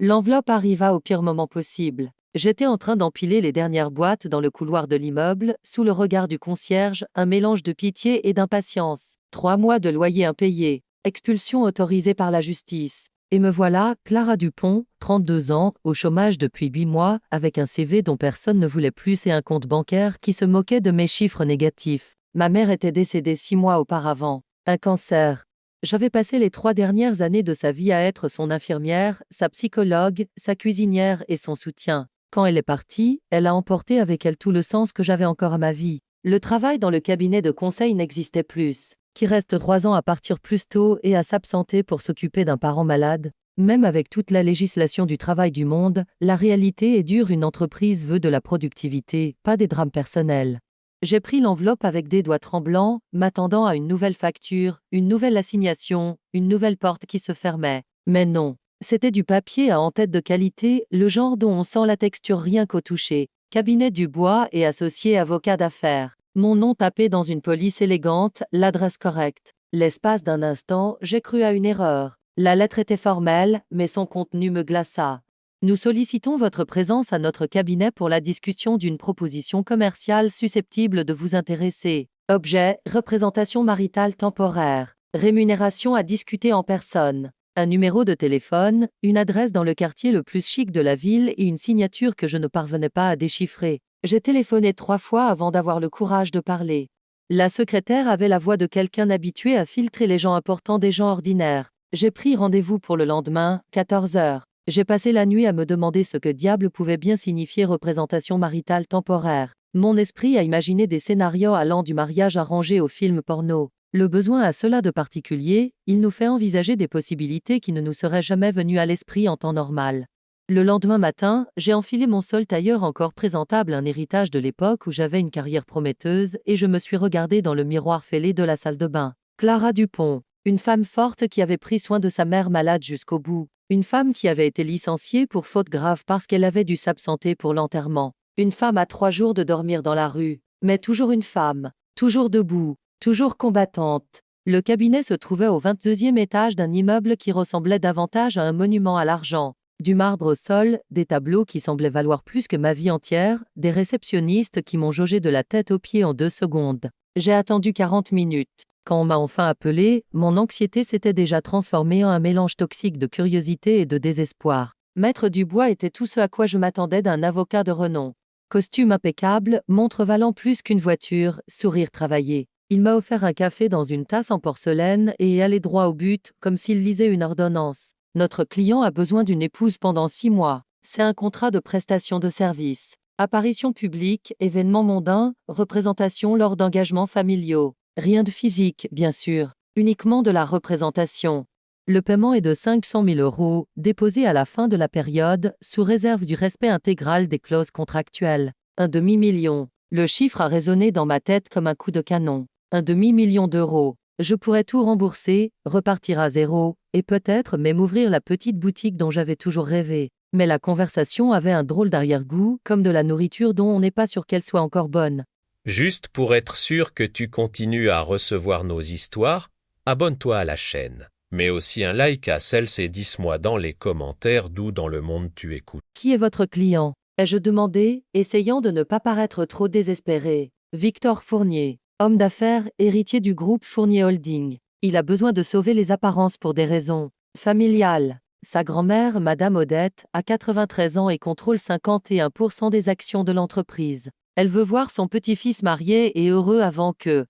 L'enveloppe arriva au pire moment possible. J'étais en train d'empiler les dernières boîtes dans le couloir de l'immeuble, sous le regard du concierge, un mélange de pitié et d'impatience. 3 mois de loyer impayé, expulsion autorisée par la justice. Et me voilà, Clara Dupont, 32 ans, au chômage depuis 8 mois, avec un CV dont personne ne voulait plus et un compte bancaire qui se moquait de mes chiffres négatifs. Ma mère était décédée 6 mois auparavant. Un cancer. J'avais passé les 3 dernières années de sa vie à être son infirmière, sa psychologue, sa cuisinière et son soutien. Quand elle est partie, elle a emporté avec elle tout le sens que j'avais encore à ma vie. Le travail dans le cabinet de conseil n'existait plus. Qui reste 3 ans à partir plus tôt et à s'absenter pour s'occuper d'un parent malade. Même avec toute la législation du travail du monde, la réalité est dure. Une entreprise veut de la productivité, pas des drames personnels. J'ai pris l'enveloppe avec des doigts tremblants, m'attendant à une nouvelle facture, une nouvelle assignation, une nouvelle porte qui se fermait. Mais non. C'était du papier à en-tête de qualité, le genre dont on sent la texture rien qu'au toucher. Cabinet Dubois et associé avocat d'affaires. Mon nom tapé dans une police élégante, l'adresse correcte. L'espace d'un instant, j'ai cru à une erreur. La lettre était formelle, mais son contenu me glaça. Nous sollicitons votre présence à notre cabinet pour la discussion d'une proposition commerciale susceptible de vous intéresser. Objet, représentation maritale temporaire. Rémunération à discuter en personne. Un numéro de téléphone, une adresse dans le quartier le plus chic de la ville et une signature que je ne parvenais pas à déchiffrer. J'ai téléphoné 3 fois avant d'avoir le courage de parler. La secrétaire avait la voix de quelqu'un habitué à filtrer les gens importants des gens ordinaires. J'ai pris rendez-vous pour le lendemain, 14 heures. J'ai passé la nuit à me demander ce que diable pouvait bien signifier représentation maritale temporaire. Mon esprit a imaginé des scénarios allant du mariage arrangé au film porno. Le besoin a cela de particulier, il nous fait envisager des possibilités qui ne nous seraient jamais venues à l'esprit en temps normal. Le lendemain matin, j'ai enfilé mon seul tailleur encore présentable, un héritage de l'époque où j'avais une carrière prometteuse, et je me suis regardée dans le miroir fêlé de la salle de bain. Clara Dupont, une femme forte qui avait pris soin de sa mère malade jusqu'au bout. Une femme qui avait été licenciée pour faute grave parce qu'elle avait dû s'absenter pour l'enterrement. Une femme à 3 jours de dormir dans la rue. Mais toujours une femme. Toujours debout. Toujours combattante. Le cabinet se trouvait au 22e étage d'un immeuble qui ressemblait davantage à un monument à l'argent. Du marbre au sol, des tableaux qui semblaient valoir plus que ma vie entière, des réceptionnistes qui m'ont jaugé de la tête aux pieds en 2 secondes. J'ai attendu 40 minutes. Quand on m'a enfin appelé, mon anxiété s'était déjà transformée en un mélange toxique de curiosité et de désespoir. Maître Dubois était tout ce à quoi je m'attendais d'un avocat de renom. Costume impeccable, montre valant plus qu'une voiture, sourire travaillé. Il m'a offert un café dans une tasse en porcelaine et est allé droit au but, comme s'il lisait une ordonnance. Notre client a besoin d'une épouse pendant 6 mois. C'est un contrat de prestation de service. Apparition publique, événements mondains, représentation lors d'engagements familiaux. Rien de physique, bien sûr. Uniquement de la représentation. Le paiement est de 500 000 €, déposé à la fin de la période, sous réserve du respect intégral des clauses contractuelles. Un demi-million. Le chiffre a résonné dans ma tête comme un coup de canon. Un demi-million d'euros. Je pourrais tout rembourser, repartir à zéro, et peut-être même ouvrir la petite boutique dont j'avais toujours rêvé. Mais la conversation avait un drôle d'arrière-goût, comme de la nourriture dont on n'est pas sûr qu'elle soit encore bonne. Juste pour être sûr que tu continues à recevoir nos histoires, abonne-toi à la chaîne. Mets aussi un like à celle-ci et dis-moi dans les commentaires d'où dans le monde tu écoutes. Qui est votre client? Ai-je demandé, essayant de ne pas paraître trop désespéré. Victor Fournier, homme d'affaires, héritier du groupe Fournier Holding. Il a besoin de sauver les apparences pour des raisons familiales. Sa grand-mère, Madame Odette, a 93 ans et contrôle 51% des actions de l'entreprise. Elle veut voir son petit-fils marié et heureux avant qu'il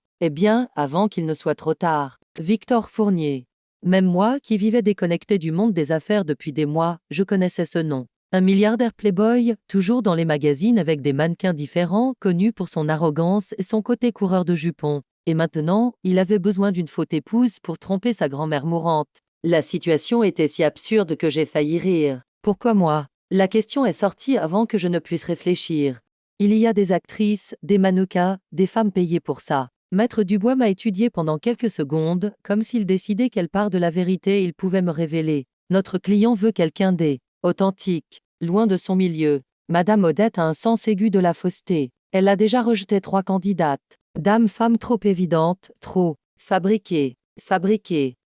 ne soit trop tard. Victor Fournier. Même moi, qui vivais déconnecté du monde des affaires depuis des mois, je connaissais ce nom. Un milliardaire playboy, toujours dans les magazines avec des mannequins différents, connu pour son arrogance et son côté coureur de jupons. Et maintenant, il avait besoin d'une faute épouse pour tromper sa grand-mère mourante. La situation était si absurde que j'ai failli rire. Pourquoi moi? La question est sortie avant que je ne puisse réfléchir. Il y a des actrices, des mannequins, des femmes payées pour ça. Maître Dubois m'a étudié pendant quelques secondes, comme s'il décidait quelle part de la vérité il pouvait me révéler. Notre client veut quelqu'un authentique, loin de son milieu. Madame Odette a un sens aigu de la fausseté. Elle a déjà rejeté 3 candidates. Femme trop évidente, trop fabriquée.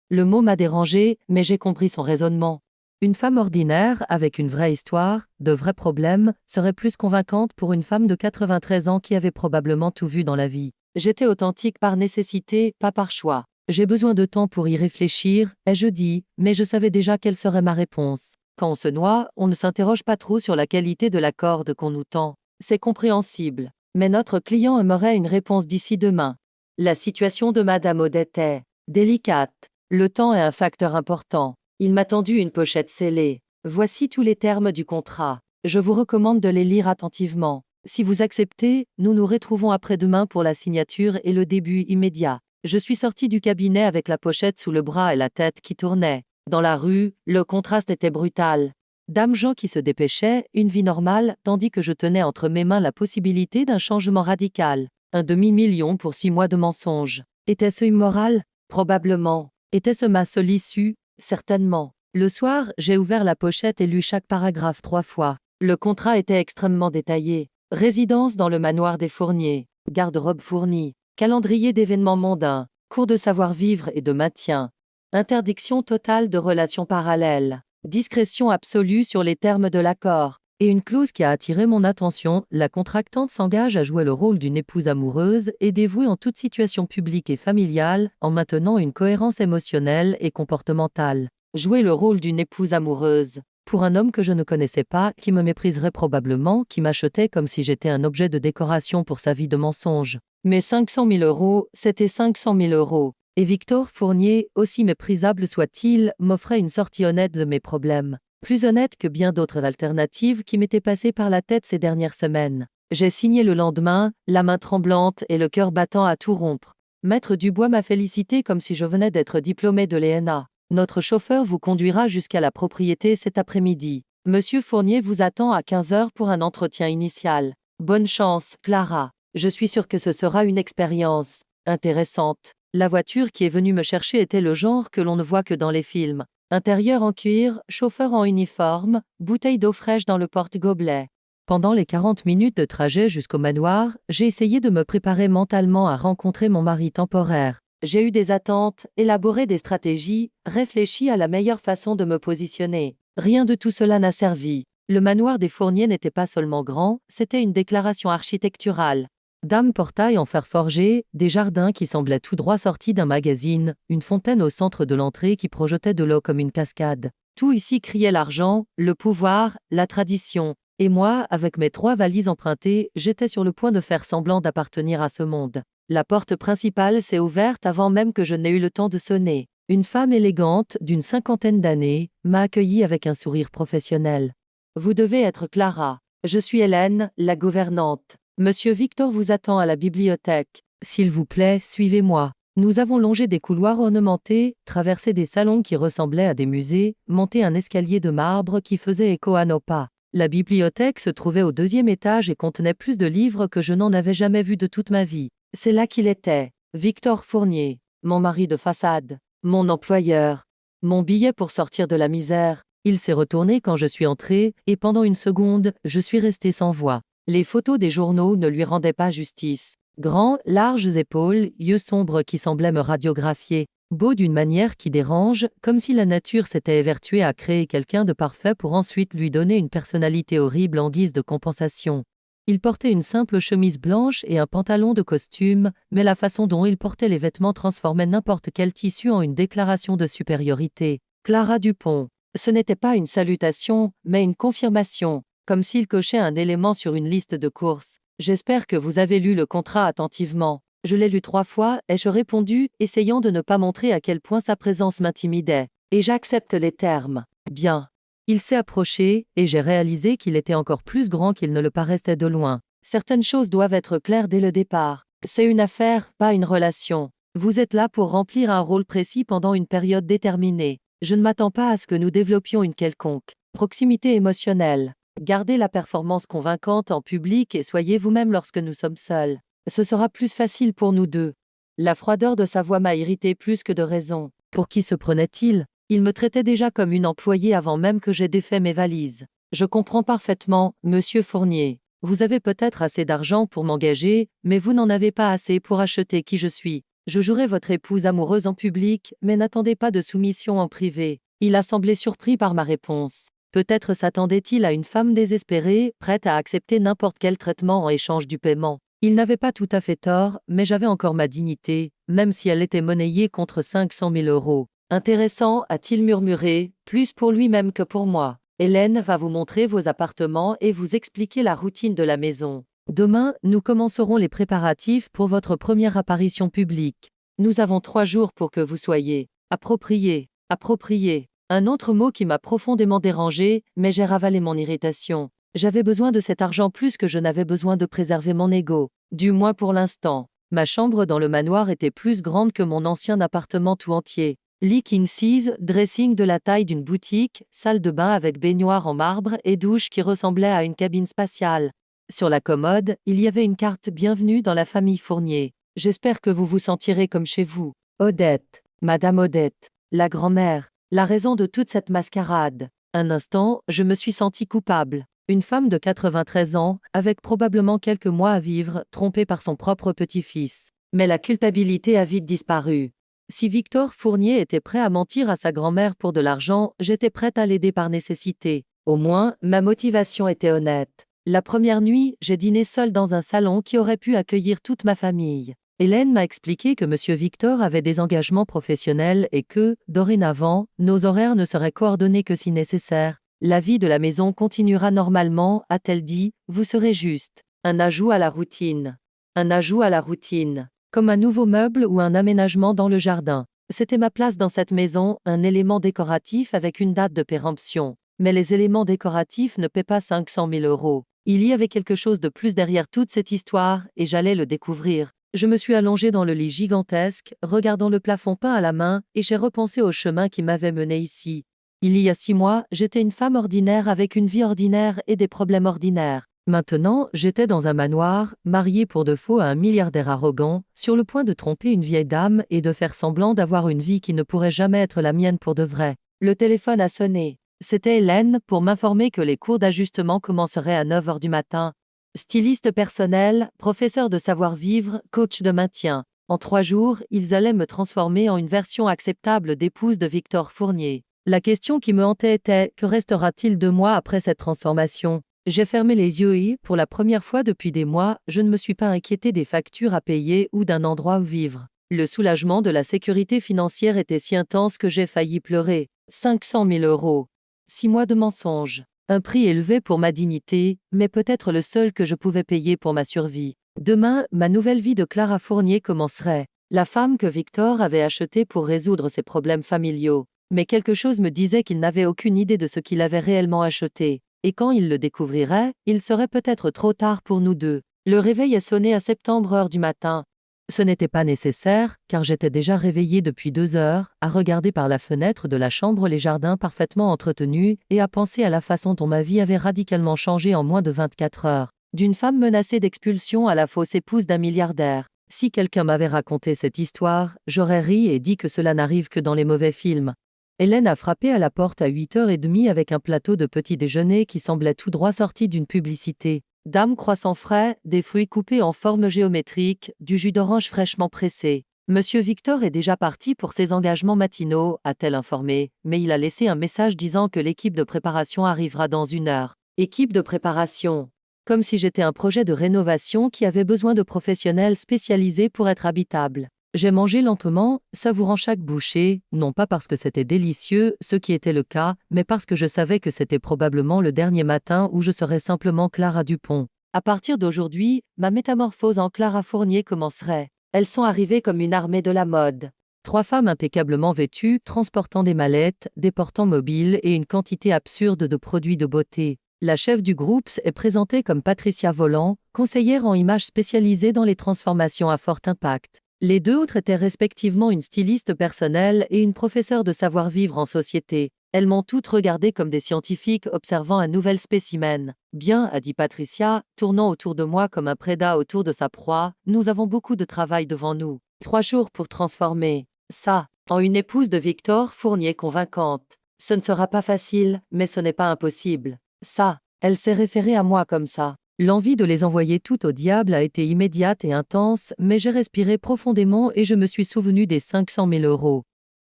Le mot m'a dérangé, mais j'ai compris son raisonnement. Une femme ordinaire, avec une vraie histoire, de vrais problèmes, serait plus convaincante pour une femme de 93 ans qui avait probablement tout vu dans la vie. J'étais authentique par nécessité, pas par choix. J'ai besoin de temps pour y réfléchir, ai-je dit, mais je savais déjà quelle serait ma réponse. Quand on se noie, on ne s'interroge pas trop sur la qualité de la corde qu'on nous tend. C'est compréhensible. Mais notre client aimerait une réponse d'ici demain. La situation de Madame Odette est délicate. Le temps est un facteur important. Il m'a tendu une pochette scellée. Voici tous les termes du contrat. Je vous recommande de les lire attentivement. Si vous acceptez, nous nous retrouvons après-demain pour la signature et le début immédiat. Je suis sorti du cabinet avec la pochette sous le bras et la tête qui tournait. Dans la rue, le contraste était brutal. Dame Jean qui se dépêchait, une vie normale, tandis que je tenais entre mes mains la possibilité d'un changement radical. Un demi-million pour 6 mois de mensonges. Était-ce immoral? Probablement. Était-ce ma seule issue? Certainement. Le soir, j'ai ouvert la pochette et lu chaque paragraphe 3 fois. Le contrat était extrêmement détaillé. Résidence dans le manoir des Fournier. Garde-robe fournie. Calendrier d'événements mondains. Cours de savoir-vivre et de maintien. Interdiction totale de relations parallèles. Discrétion absolue sur les termes de l'accord. Et une clause qui a attiré mon attention, la contractante s'engage à jouer le rôle d'une épouse amoureuse et dévouée en toute situation publique et familiale, en maintenant une cohérence émotionnelle et comportementale. Jouer le rôle d'une épouse amoureuse. Pour un homme que je ne connaissais pas, qui me mépriserait probablement, qui m'achetait comme si j'étais un objet de décoration pour sa vie de mensonge. Mais 500 000 €, c'était 500 000 €. Et Victor Fournier, aussi méprisable soit-il, m'offrait une sortie honnête de mes problèmes. Plus honnête que bien d'autres alternatives qui m'étaient passées par la tête ces dernières semaines. J'ai signé le lendemain, la main tremblante et le cœur battant à tout rompre. Maître Dubois m'a félicité comme si je venais d'être diplômé de l'ENA. Notre chauffeur vous conduira jusqu'à la propriété cet après-midi. Monsieur Fournier vous attend à 15 heures pour un entretien initial. Bonne chance, Clara. Je suis sûre que ce sera une expérience intéressante. La voiture qui est venue me chercher était le genre que l'on ne voit que dans les films. Intérieur en cuir, chauffeur en uniforme, bouteille d'eau fraîche dans le porte-gobelet. Pendant les 40 minutes de trajet jusqu'au manoir, j'ai essayé de me préparer mentalement à rencontrer mon mari temporaire. J'ai eu des attentes, élaboré des stratégies, réfléchi à la meilleure façon de me positionner. Rien de tout cela n'a servi. Le manoir des Fourniers n'était pas seulement grand, c'était une déclaration architecturale. Dame portail en fer forgé, des jardins qui semblaient tout droit sortis d'un magazine, une fontaine au centre de l'entrée qui projetait de l'eau comme une cascade. Tout ici criait l'argent, le pouvoir, la tradition. Et moi, avec mes 3 valises empruntées, j'étais sur le point de faire semblant d'appartenir à ce monde. La porte principale s'est ouverte avant même que je n'ai eu le temps de sonner. Une femme élégante, d'une 50aine d'années, m'a accueillie avec un sourire professionnel. Vous devez être Clara. Je suis Hélène, la gouvernante. Monsieur Victor vous attend à la bibliothèque. S'il vous plaît, suivez-moi. Nous avons longé des couloirs ornementés, traversé des salons qui ressemblaient à des musées, monté un escalier de marbre qui faisait écho à nos pas. La bibliothèque se trouvait au 2e étage et contenait plus de livres que je n'en avais jamais vu de toute ma vie. C'est là qu'il était. Victor Fournier, mon mari de façade, mon employeur, mon billet pour sortir de la misère. Il s'est retourné quand je suis entrée, et pendant une seconde, je suis restée sans voix. Les photos des journaux ne lui rendaient pas justice. Grands, larges épaules, yeux sombres qui semblaient me radiographier. Beau d'une manière qui dérange, comme si la nature s'était évertuée à créer quelqu'un de parfait pour ensuite lui donner une personnalité horrible en guise de compensation. Il portait une simple chemise blanche et un pantalon de costume, mais la façon dont il portait les vêtements transformait n'importe quel tissu en une déclaration de supériorité. Clara Dupont. Ce n'était pas une salutation, mais une confirmation, comme s'il cochait un élément sur une liste de courses. J'espère que vous avez lu le contrat attentivement. Je l'ai lu 3 fois, ai-je répondu, essayant de ne pas montrer à quel point sa présence m'intimidait. Et j'accepte les termes. Bien. Il s'est approché, et j'ai réalisé qu'il était encore plus grand qu'il ne le paraissait de loin. Certaines choses doivent être claires dès le départ. C'est une affaire, pas une relation. Vous êtes là pour remplir un rôle précis pendant une période déterminée. Je ne m'attends pas à ce que nous développions une quelconque proximité émotionnelle. Gardez la performance convaincante en public et soyez vous-même lorsque nous sommes seuls. Ce sera plus facile pour nous deux. La froideur de sa voix m'a irrité plus que de raison. Pour qui se prenait-il? Il me traitait déjà comme une employée avant même que j'aie défait mes valises. Je comprends parfaitement, monsieur Fournier. Vous avez peut-être assez d'argent pour m'engager, mais vous n'en avez pas assez pour acheter qui je suis. Je jouerai votre épouse amoureuse en public, mais n'attendez pas de soumission en privé. Il a semblé surpris par ma réponse. Peut-être s'attendait-il à une femme désespérée, prête à accepter n'importe quel traitement en échange du paiement. Il n'avait pas tout à fait tort, mais j'avais encore ma dignité, même si elle était monnayée contre 500 000 euros. Intéressant, a-t-il murmuré, plus pour lui-même que pour moi. Hélène va vous montrer vos appartements et vous expliquer la routine de la maison. Demain, nous commencerons les préparatifs pour votre première apparition publique. Nous avons 3 jours pour que vous soyez approprié. Approprié. Un autre mot qui m'a profondément dérangé, mais j'ai ravalé mon irritation. J'avais besoin de cet argent plus que je n'avais besoin de préserver mon ego. Du moins pour l'instant. Ma chambre dans le manoir était plus grande que mon ancien appartement tout entier. Lit king size, dressing de la taille d'une boutique, salle de bain avec baignoire en marbre et douche qui ressemblait à une cabine spatiale. Sur la commode, il y avait une carte Bienvenue dans la famille Fournier. J'espère que vous vous sentirez comme chez vous. Odette. Madame Odette. La grand-mère. La raison de toute cette mascarade. Un instant, je me suis sentie coupable. Une femme de 93 ans, avec probablement quelques mois à vivre, trompée par son propre petit-fils. Mais la culpabilité a vite disparu. Si Victor Fournier était prêt à mentir à sa grand-mère pour de l'argent, j'étais prête à l'aider par nécessité. Au moins, ma motivation était honnête. La première nuit, j'ai dîné seule dans un salon qui aurait pu accueillir toute ma famille. Hélène m'a expliqué que Monsieur Victor avait des engagements professionnels et que, dorénavant, nos horaires ne seraient coordonnés que si nécessaire. La vie de la maison continuera normalement, a-t-elle dit, vous serez juste. Un ajout à la routine. Un ajout à la routine. Comme un nouveau meuble ou un aménagement dans le jardin. C'était ma place dans cette maison, un élément décoratif avec une date de péremption. Mais les éléments décoratifs ne paient pas 500 000 euros. Il y avait quelque chose de plus derrière toute cette histoire, et j'allais le découvrir. Je me suis allongée dans le lit gigantesque, regardant le plafond peint à la main, et j'ai repensé au chemin qui m'avait menée ici. Il y a 6 mois, j'étais une femme ordinaire avec une vie ordinaire et des problèmes ordinaires. Maintenant, j'étais dans un manoir, mariée pour de faux à un milliardaire arrogant, sur le point de tromper une vieille dame et de faire semblant d'avoir une vie qui ne pourrait jamais être la mienne pour de vrai. Le téléphone a sonné. C'était Hélène pour m'informer que les cours d'ajustement commenceraient à 9 h du matin. Styliste personnel, professeur de savoir-vivre, coach de maintien. En 3 jours, ils allaient me transformer en une version acceptable d'épouse de Victor Fournier. La question qui me hantait était, que restera-t-il de moi après cette transformation? J'ai fermé les yeux et, pour la première fois depuis des mois, je ne me suis pas inquiétée des factures à payer ou d'un endroit où vivre. Le soulagement de la sécurité financière était si intense que j'ai failli pleurer. 500 000 euros. 6 mois de mensonges. Un prix élevé pour ma dignité, mais peut-être le seul que je pouvais payer pour ma survie. Demain, ma nouvelle vie de Clara Fournier commencerait. La femme que Victor avait achetée pour résoudre ses problèmes familiaux. Mais quelque chose me disait qu'il n'avait aucune idée de ce qu'il avait réellement acheté. Et quand il le découvrirait, il serait peut-être trop tard pour nous deux. Le réveil est sonné à 7 h du matin. Ce n'était pas nécessaire, car j'étais déjà réveillée depuis 2 heures, à regarder par la fenêtre de la chambre les jardins parfaitement entretenus, et à penser à la façon dont ma vie avait radicalement changé en moins de 24 heures. D'une femme menacée d'expulsion à la fausse épouse d'un milliardaire. Si quelqu'un m'avait raconté cette histoire, j'aurais ri et dit que cela n'arrive que dans les mauvais films. Hélène a frappé à la porte à 8 h 30 avec un plateau de petit déjeuner qui semblait tout droit sorti d'une publicité. Dame croissant frais, des fruits coupés en forme géométrique, du jus d'orange fraîchement pressé. Monsieur Victor est déjà parti pour ses engagements matinaux, a-t-elle informé, mais il a laissé un message disant que l'équipe de préparation arrivera dans 1 heure. Équipe de préparation. Comme si j'étais un projet de rénovation qui avait besoin de professionnels spécialisés pour être habitable. J'ai mangé lentement, savourant chaque bouchée, non pas parce que c'était délicieux, ce qui était le cas, mais parce que je savais que c'était probablement le dernier matin où je serais simplement Clara Dupont. À partir d'aujourd'hui, ma métamorphose en Clara Fournier commencerait. Elles sont arrivées comme une armée de la mode. 3 femmes impeccablement vêtues, transportant des mallettes, des portants mobiles et une quantité absurde de produits de beauté. La chef du groupe est présentée comme Patricia Volant, conseillère en images spécialisée dans les transformations à fort impact. Les 2 autres étaient respectivement une styliste personnelle et une professeure de savoir-vivre en société. Elles m'ont toutes regardée comme des scientifiques observant un nouvel spécimen. Bien, a dit Patricia, tournant autour de moi comme un prédat autour de sa proie, nous avons beaucoup de travail devant nous. 3 jours pour transformer ça en une épouse de Victor Fournier convaincante. Ce ne sera pas facile, mais ce n'est pas impossible. Ça, elle s'est référée à moi comme ça. L'envie de les envoyer toutes au diable a été immédiate et intense, mais j'ai respiré profondément et je me suis souvenu des 500 000 euros.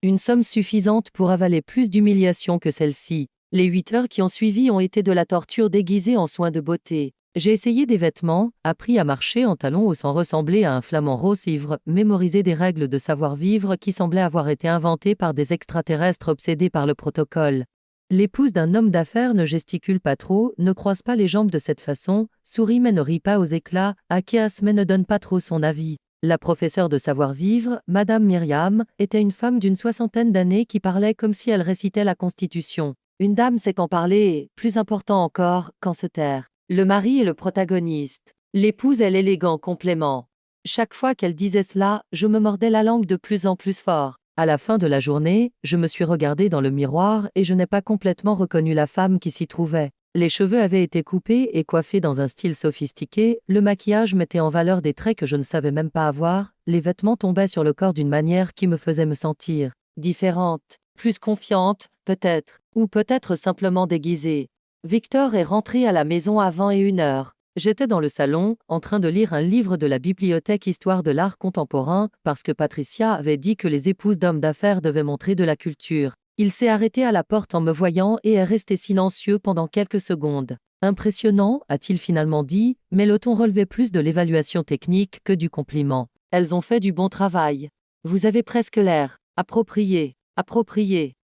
Une somme suffisante pour avaler plus d'humiliation que celle-ci. Les 8 heures qui ont suivi ont été de la torture déguisée en soins de beauté. J'ai essayé des vêtements, appris à marcher en talons osant ressembler à un flamand rose ivre, mémorisé des règles de savoir-vivre qui semblaient avoir été inventées par des extraterrestres obsédés par le protocole. L'épouse d'un homme d'affaires ne gesticule pas trop, ne croise pas les jambes de cette façon, sourit mais ne rit pas aux éclats, acquiesce mais ne donne pas trop son avis. La professeure de savoir-vivre, Madame Myriam, était une femme d'une 60aine d'années qui parlait comme si elle récitait la Constitution. Une dame sait quand parler et, plus important encore, quand se taire. Le mari est le protagoniste. L'épouse est l'élégant complément. Chaque fois qu'elle disait cela, je me mordais la langue de plus en plus fort. À la fin de la journée, je me suis regardé dans le miroir et je n'ai pas complètement reconnu la femme qui s'y trouvait. Les cheveux avaient été coupés et coiffés dans un style sophistiqué, le maquillage mettait en valeur des traits que je ne savais même pas avoir, les vêtements tombaient sur le corps d'une manière qui me faisait me sentir différente, plus confiante, peut-être, ou peut-être simplement déguisée. Victor est rentré à la maison avant et 1 heure. J'étais dans le salon, en train de lire un livre de la bibliothèque Histoire de l'art contemporain, parce que Patricia avait dit que les épouses d'hommes d'affaires devaient montrer de la culture. Il s'est arrêté à la porte en me voyant et est resté silencieux pendant quelques secondes. Impressionnant, a-t-il finalement dit, mais le ton relevait plus de l'évaluation technique que du compliment. Elles ont fait du bon travail. Vous avez presque l'air approprié,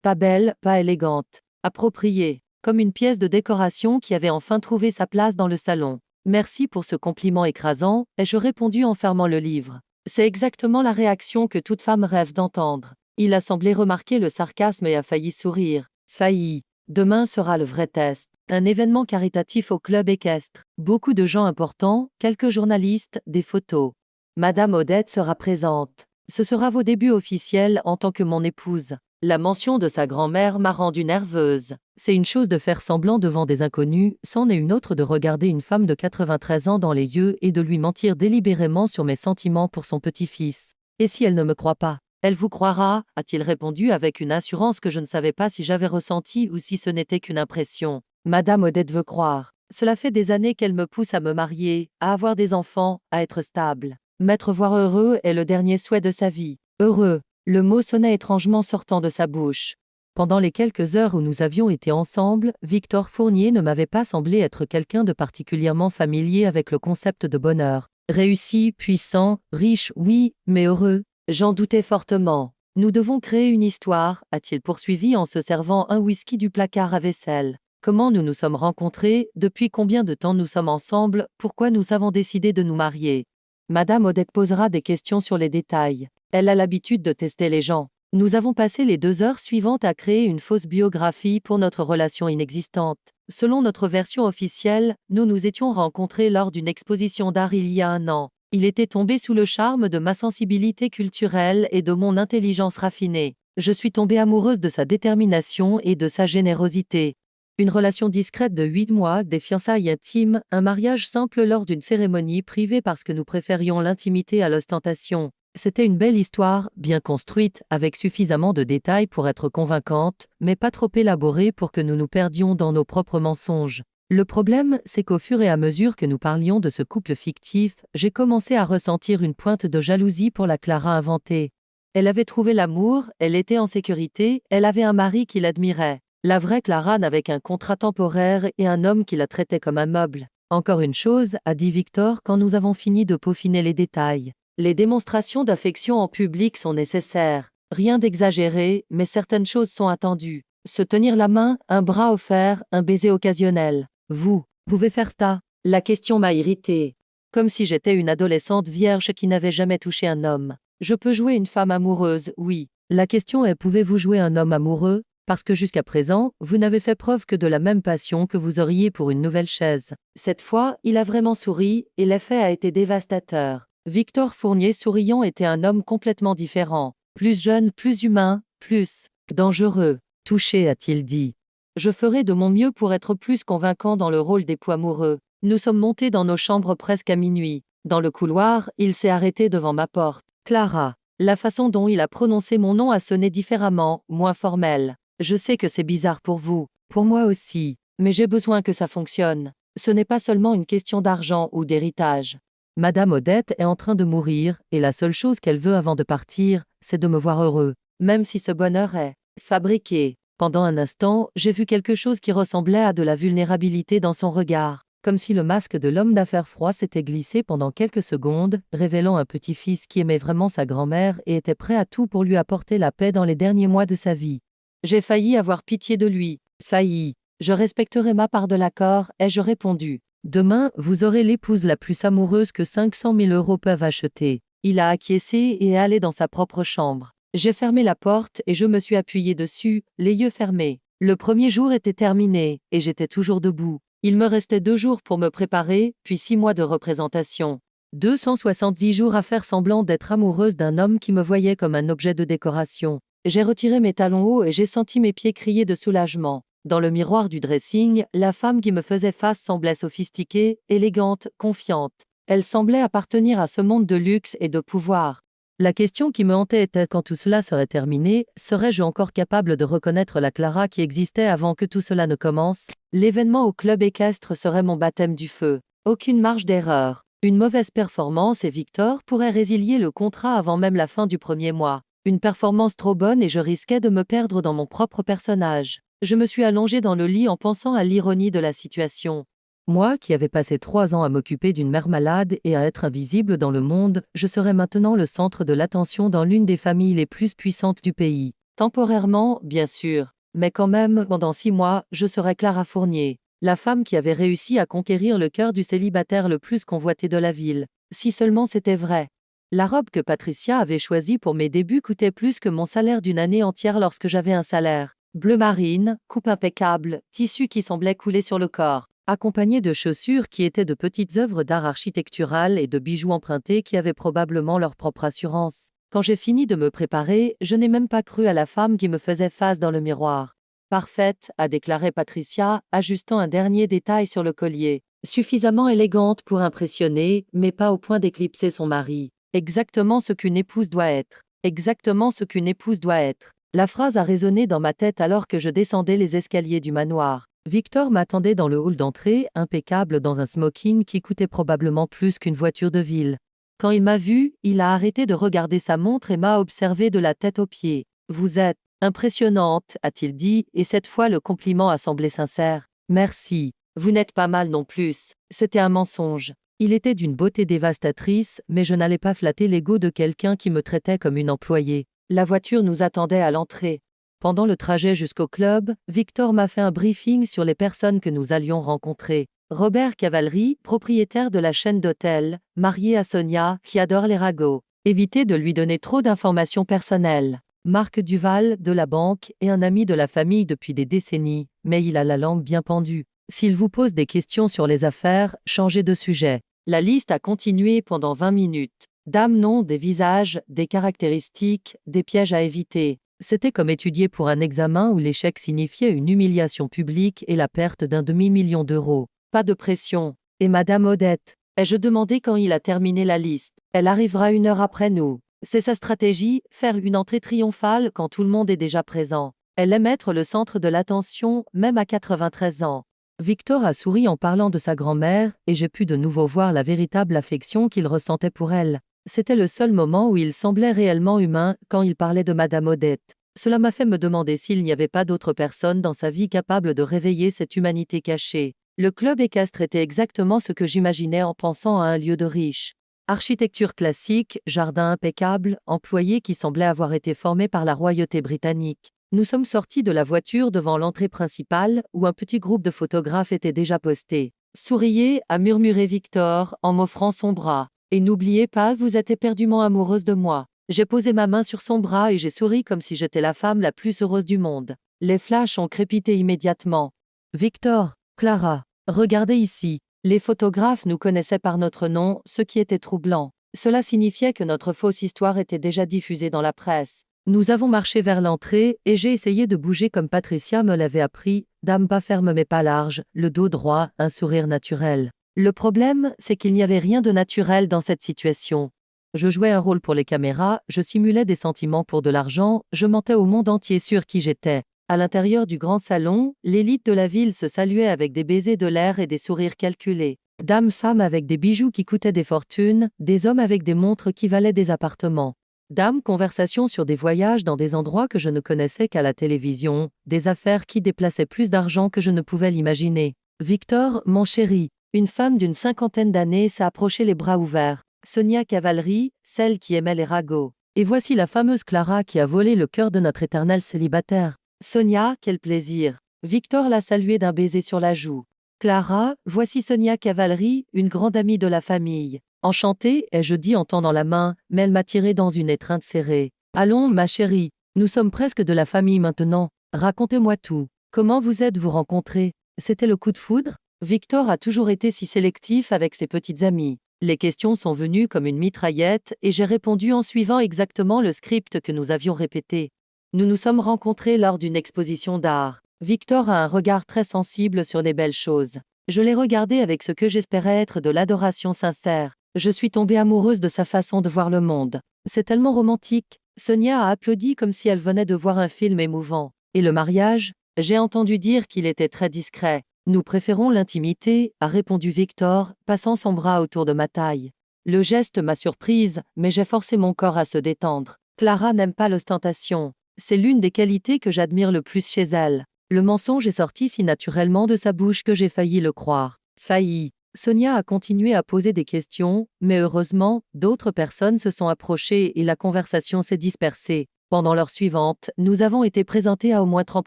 pas belle, pas élégante, approprié. Comme une pièce de décoration qui avait enfin trouvé sa place dans le salon. Merci pour ce compliment écrasant, ai-je répondu en fermant le livre. C'est exactement la réaction que toute femme rêve d'entendre. Il a semblé remarquer le sarcasme et a failli sourire. Failli. Demain sera le vrai test. Un événement caritatif au club équestre. Beaucoup de gens importants, quelques journalistes, des photos. Madame Odette sera présente. Ce sera vos débuts officiels en tant que mon épouse. La mention de sa grand-mère m'a rendue nerveuse. C'est une chose de faire semblant devant des inconnus, c'en est une autre de regarder une femme de 93 ans dans les yeux et de lui mentir délibérément sur mes sentiments pour son petit-fils. Et si elle ne me croit pas? Elle vous croira, a-t-il répondu avec une assurance que je ne savais pas si j'avais ressenti ou si ce n'était qu'une impression. Madame Odette veut croire. Cela fait des années qu'elle me pousse à me marier, à avoir des enfants, à être stable. M'être voir heureux est le dernier souhait de sa vie. Heureux. Le mot sonnait étrangement sortant de sa bouche. Pendant les quelques heures où nous avions été ensemble, Victor Fournier ne m'avait pas semblé être quelqu'un de particulièrement familier avec le concept de bonheur. Réussi, puissant, riche, oui, mais heureux. J'en doutais fortement. Nous devons créer une histoire, a-t-il poursuivi en se servant un whisky du placard à vaisselle. Comment nous nous sommes rencontrés, depuis combien de temps nous sommes ensemble, pourquoi nous avons décidé de nous marier. Madame Odette posera des questions sur les détails. Elle a l'habitude de tester les gens. Nous avons passé les 2 heures suivantes à créer une fausse biographie pour notre relation inexistante. Selon notre version officielle, nous nous étions rencontrés lors d'une exposition d'art il y a 1 an. Il était tombé sous le charme de ma sensibilité culturelle et de mon intelligence raffinée. Je suis tombée amoureuse de sa détermination et de sa générosité. Une relation discrète de 8 mois, des fiançailles intimes, un mariage simple lors d'une cérémonie privée parce que nous préférions l'intimité à l'ostentation. C'était une belle histoire, bien construite, avec suffisamment de détails pour être convaincante, mais pas trop élaborée pour que nous nous perdions dans nos propres mensonges. Le problème, c'est qu'au fur et à mesure que nous parlions de ce couple fictif, j'ai commencé à ressentir une pointe de jalousie pour la Clara inventée. Elle avait trouvé l'amour, elle était en sécurité, elle avait un mari qui l'admirait. La vraie Clara n'avait qu'un contrat temporaire et un homme qui la traitait comme un meuble. Encore une chose, a dit Victor quand nous avons fini de peaufiner les détails. Les démonstrations d'affection en public sont nécessaires. Rien d'exagéré, mais certaines choses sont attendues. Se tenir la main, un bras offert, un baiser occasionnel. Vous pouvez faire ça? La question m'a irritée. Comme si j'étais une adolescente vierge qui n'avait jamais touché un homme. Je peux jouer une femme amoureuse, oui. La question est pouvez-vous jouer un homme amoureux? Parce que jusqu'à présent, vous n'avez fait preuve que de la même passion que vous auriez pour une nouvelle chaise. Cette fois, il a vraiment souri, et l'effet a été dévastateur. Victor Fournier souriant était un homme complètement différent. Plus jeune, plus humain, plus dangereux. Touché, a-t-il dit. Je ferai de mon mieux pour être plus convaincant dans le rôle d'époux amoureux. Nous sommes montés dans nos chambres presque à minuit. Dans le couloir, il s'est arrêté devant ma porte. Clara. La façon dont il a prononcé mon nom a sonné différemment, moins formel. Je sais que c'est bizarre pour vous, pour moi aussi, mais j'ai besoin que ça fonctionne. Ce n'est pas seulement une question d'argent ou d'héritage. Madame Odette est en train de mourir, et la seule chose qu'elle veut avant de partir, c'est de me voir heureux. même si ce bonheur est fabriqué. Pendant un instant, j'ai vu quelque chose qui ressemblait à de la vulnérabilité dans son regard, comme si le masque de l'homme d'affaires froid s'était glissé pendant quelques secondes, révélant un petit-fils qui aimait vraiment sa grand-mère et était prêt à tout pour lui apporter la paix dans les derniers mois de sa vie. J'ai failli avoir pitié de lui. Failli. Je respecterai ma part de l'accord, ai-je répondu. Demain, vous aurez l'épouse la plus amoureuse que 500 000 € peuvent acheter. Il a acquiescé et est allé dans sa propre chambre. J'ai fermé la porte et je me suis appuyé dessus, les yeux fermés. Le premier jour était terminé, et j'étais toujours debout. Il me restait 2 jours pour me préparer, puis 6 mois de représentation. 270 jours à faire semblant d'être amoureuse d'un homme qui me voyait comme un objet de décoration. J'ai retiré mes talons hauts et j'ai senti mes pieds crier de soulagement. Dans le miroir du dressing, la femme qui me faisait face semblait sophistiquée, élégante, confiante. Elle semblait appartenir à ce monde de luxe et de pouvoir. La question qui me hantait était quand tout cela serait terminé, serais-je encore capable de reconnaître la Clara qui existait avant que tout cela ne commence? L'événement au club équestre serait mon baptême du feu. Aucune marge d'erreur. Une mauvaise performance et Victor pourrait résilier le contrat avant même la fin du premier mois. Une performance trop bonne et je risquais de me perdre dans mon propre personnage. Je me suis allongée dans le lit en pensant à l'ironie de la situation. Moi, qui avais passé 3 ans à m'occuper d'une mère malade et à être invisible dans le monde, je serais maintenant le centre de l'attention dans l'une des familles les plus puissantes du pays. Temporairement, bien sûr, mais quand même, pendant 6 mois, je serais Clara Fournier, la femme qui avait réussi à conquérir le cœur du célibataire le plus convoité de la ville. Si seulement c'était vrai. La robe que Patricia avait choisie pour mes débuts coûtait plus que mon salaire d'une année entière lorsque j'avais un salaire. Bleu marine, coupe impeccable, tissu qui semblait couler sur le corps, accompagné de chaussures qui étaient de petites œuvres d'art architectural et de bijoux empruntés qui avaient probablement leur propre assurance. Quand j'ai fini de me préparer, je n'ai même pas cru à la femme qui me faisait face dans le miroir. Parfaite, a déclaré Patricia, ajustant un dernier détail sur le collier. Suffisamment élégante pour impressionner, mais pas au point d'éclipser son mari. Exactement ce qu'une épouse doit être. Exactement ce qu'une épouse doit être. La phrase a résonné dans ma tête alors que je descendais les escaliers du manoir. Victor m'attendait dans le hall d'entrée, impeccable dans un smoking qui coûtait probablement plus qu'une voiture de ville. Quand il m'a vu, il a arrêté de regarder sa montre et m'a observé de la tête aux pieds. « Vous êtes impressionnante », a-t-il dit, et cette fois le compliment a semblé sincère. « Merci. Vous n'êtes pas mal non plus. » C'était un mensonge. Il était d'une beauté dévastatrice, mais je n'allais pas flatter l'ego de quelqu'un qui me traitait comme une employée. La voiture nous attendait à l'entrée. Pendant le trajet jusqu'au club, Victor m'a fait un briefing sur les personnes que nous allions rencontrer. Robert Cavalry, propriétaire de la chaîne d'hôtels, marié à Sonia, qui adore les ragots. Évitez de lui donner trop d'informations personnelles. Marc Duval, de la banque, est un ami de la famille depuis des décennies, mais il a la langue bien pendue. S'il vous pose des questions sur les affaires, changez de sujet. La liste a continué pendant 20 minutes. Dame, nom, des visages, des caractéristiques, des pièges à éviter. C'était comme étudier pour un examen où l'échec signifiait une humiliation publique et la perte d'un demi-million d'euros. Pas de pression. Et Madame Odette? Ai-je demandé quand il a terminé la liste. Elle arrivera 1 heure après nous. C'est sa stratégie, faire une entrée triomphale quand tout le monde est déjà présent. Elle aime être le centre de l'attention, même à 93 ans. Victor a souri en parlant de sa grand-mère, et j'ai pu de nouveau voir la véritable affection qu'il ressentait pour elle. C'était le seul moment où il semblait réellement humain quand il parlait de Madame Odette. Cela m'a fait me demander s'il n'y avait pas d'autres personnes dans sa vie capables de réveiller cette humanité cachée. Le club équestre était exactement ce que j'imaginais en pensant à un lieu de riche. Architecture classique, jardin impeccable, employés qui semblaient avoir été formés par la royauté britannique. Nous sommes sortis de la voiture devant l'entrée principale, où un petit groupe de photographes était déjà posté. « Souriez », a murmuré Victor, en m'offrant son bras. « Et n'oubliez pas, vous êtes éperdument amoureuse de moi. » J'ai posé ma main sur son bras et j'ai souri comme si j'étais la femme la plus heureuse du monde. Les flashs ont crépité immédiatement. « Victor, Clara, regardez ici. » Les photographes nous connaissaient par notre nom, ce qui était troublant. Cela signifiait que notre fausse histoire était déjà diffusée dans la presse. Nous avons marché vers l'entrée, et j'ai essayé de bouger comme Patricia me l'avait appris, dame pas ferme mais pas large, le dos droit, un sourire naturel. Le problème, c'est qu'il n'y avait rien de naturel dans cette situation. Je jouais un rôle pour les caméras, je simulais des sentiments pour de l'argent, je mentais au monde entier sur qui j'étais. À l'intérieur du grand salon, l'élite de la ville se saluait avec des baisers de l'air et des sourires calculés. Dames, femmes avec des bijoux qui coûtaient des fortunes, des hommes avec des montres qui valaient des appartements. Dame, conversation sur des voyages dans des endroits que je ne connaissais qu'à la télévision, des affaires qui déplaçaient plus d'argent que je ne pouvais l'imaginer. Victor, mon chéri. Une femme d'une cinquantaine d'années s'est approchée les bras ouverts. Sonia Cavalry, celle qui aimait les ragots. Et voici la fameuse Clara qui a volé le cœur de notre éternel célibataire. Sonia, quel plaisir. Victor l'a saluée d'un baiser sur la joue. Clara, voici Sonia Cavalry, une grande amie de la famille. Enchantée, ai-je dit en tendant la main, mais elle m'a tiré dans une étreinte serrée. Allons, ma chérie, nous sommes presque de la famille maintenant. Racontez-moi tout. Comment vous êtes-vous rencontrés? C'était le coup de foudre? Victor a toujours été si sélectif avec ses petites amies. Les questions sont venues comme une mitraillette et j'ai répondu en suivant exactement le script que nous avions répété. Nous nous sommes rencontrés lors d'une exposition d'art. Victor a un regard très sensible sur les belles choses. Je l'ai regardé avec ce que j'espérais être de l'adoration sincère. Je suis tombée amoureuse de sa façon de voir le monde. C'est tellement romantique. Sonia a applaudi comme si elle venait de voir un film émouvant. Et le mariage? J'ai entendu dire qu'il était très discret. Nous préférons l'intimité, a répondu Victor, passant son bras autour de ma taille. Le geste m'a surprise, mais j'ai forcé mon corps à se détendre. Clara n'aime pas l'ostentation. C'est l'une des qualités que j'admire le plus chez elle. Le mensonge est sorti si naturellement de sa bouche que j'ai failli le croire. Failli. Sonia a continué à poser des questions, mais heureusement, d'autres personnes se sont approchées et la conversation s'est dispersée. Pendant l'heure suivante, nous avons été présentés à au moins 30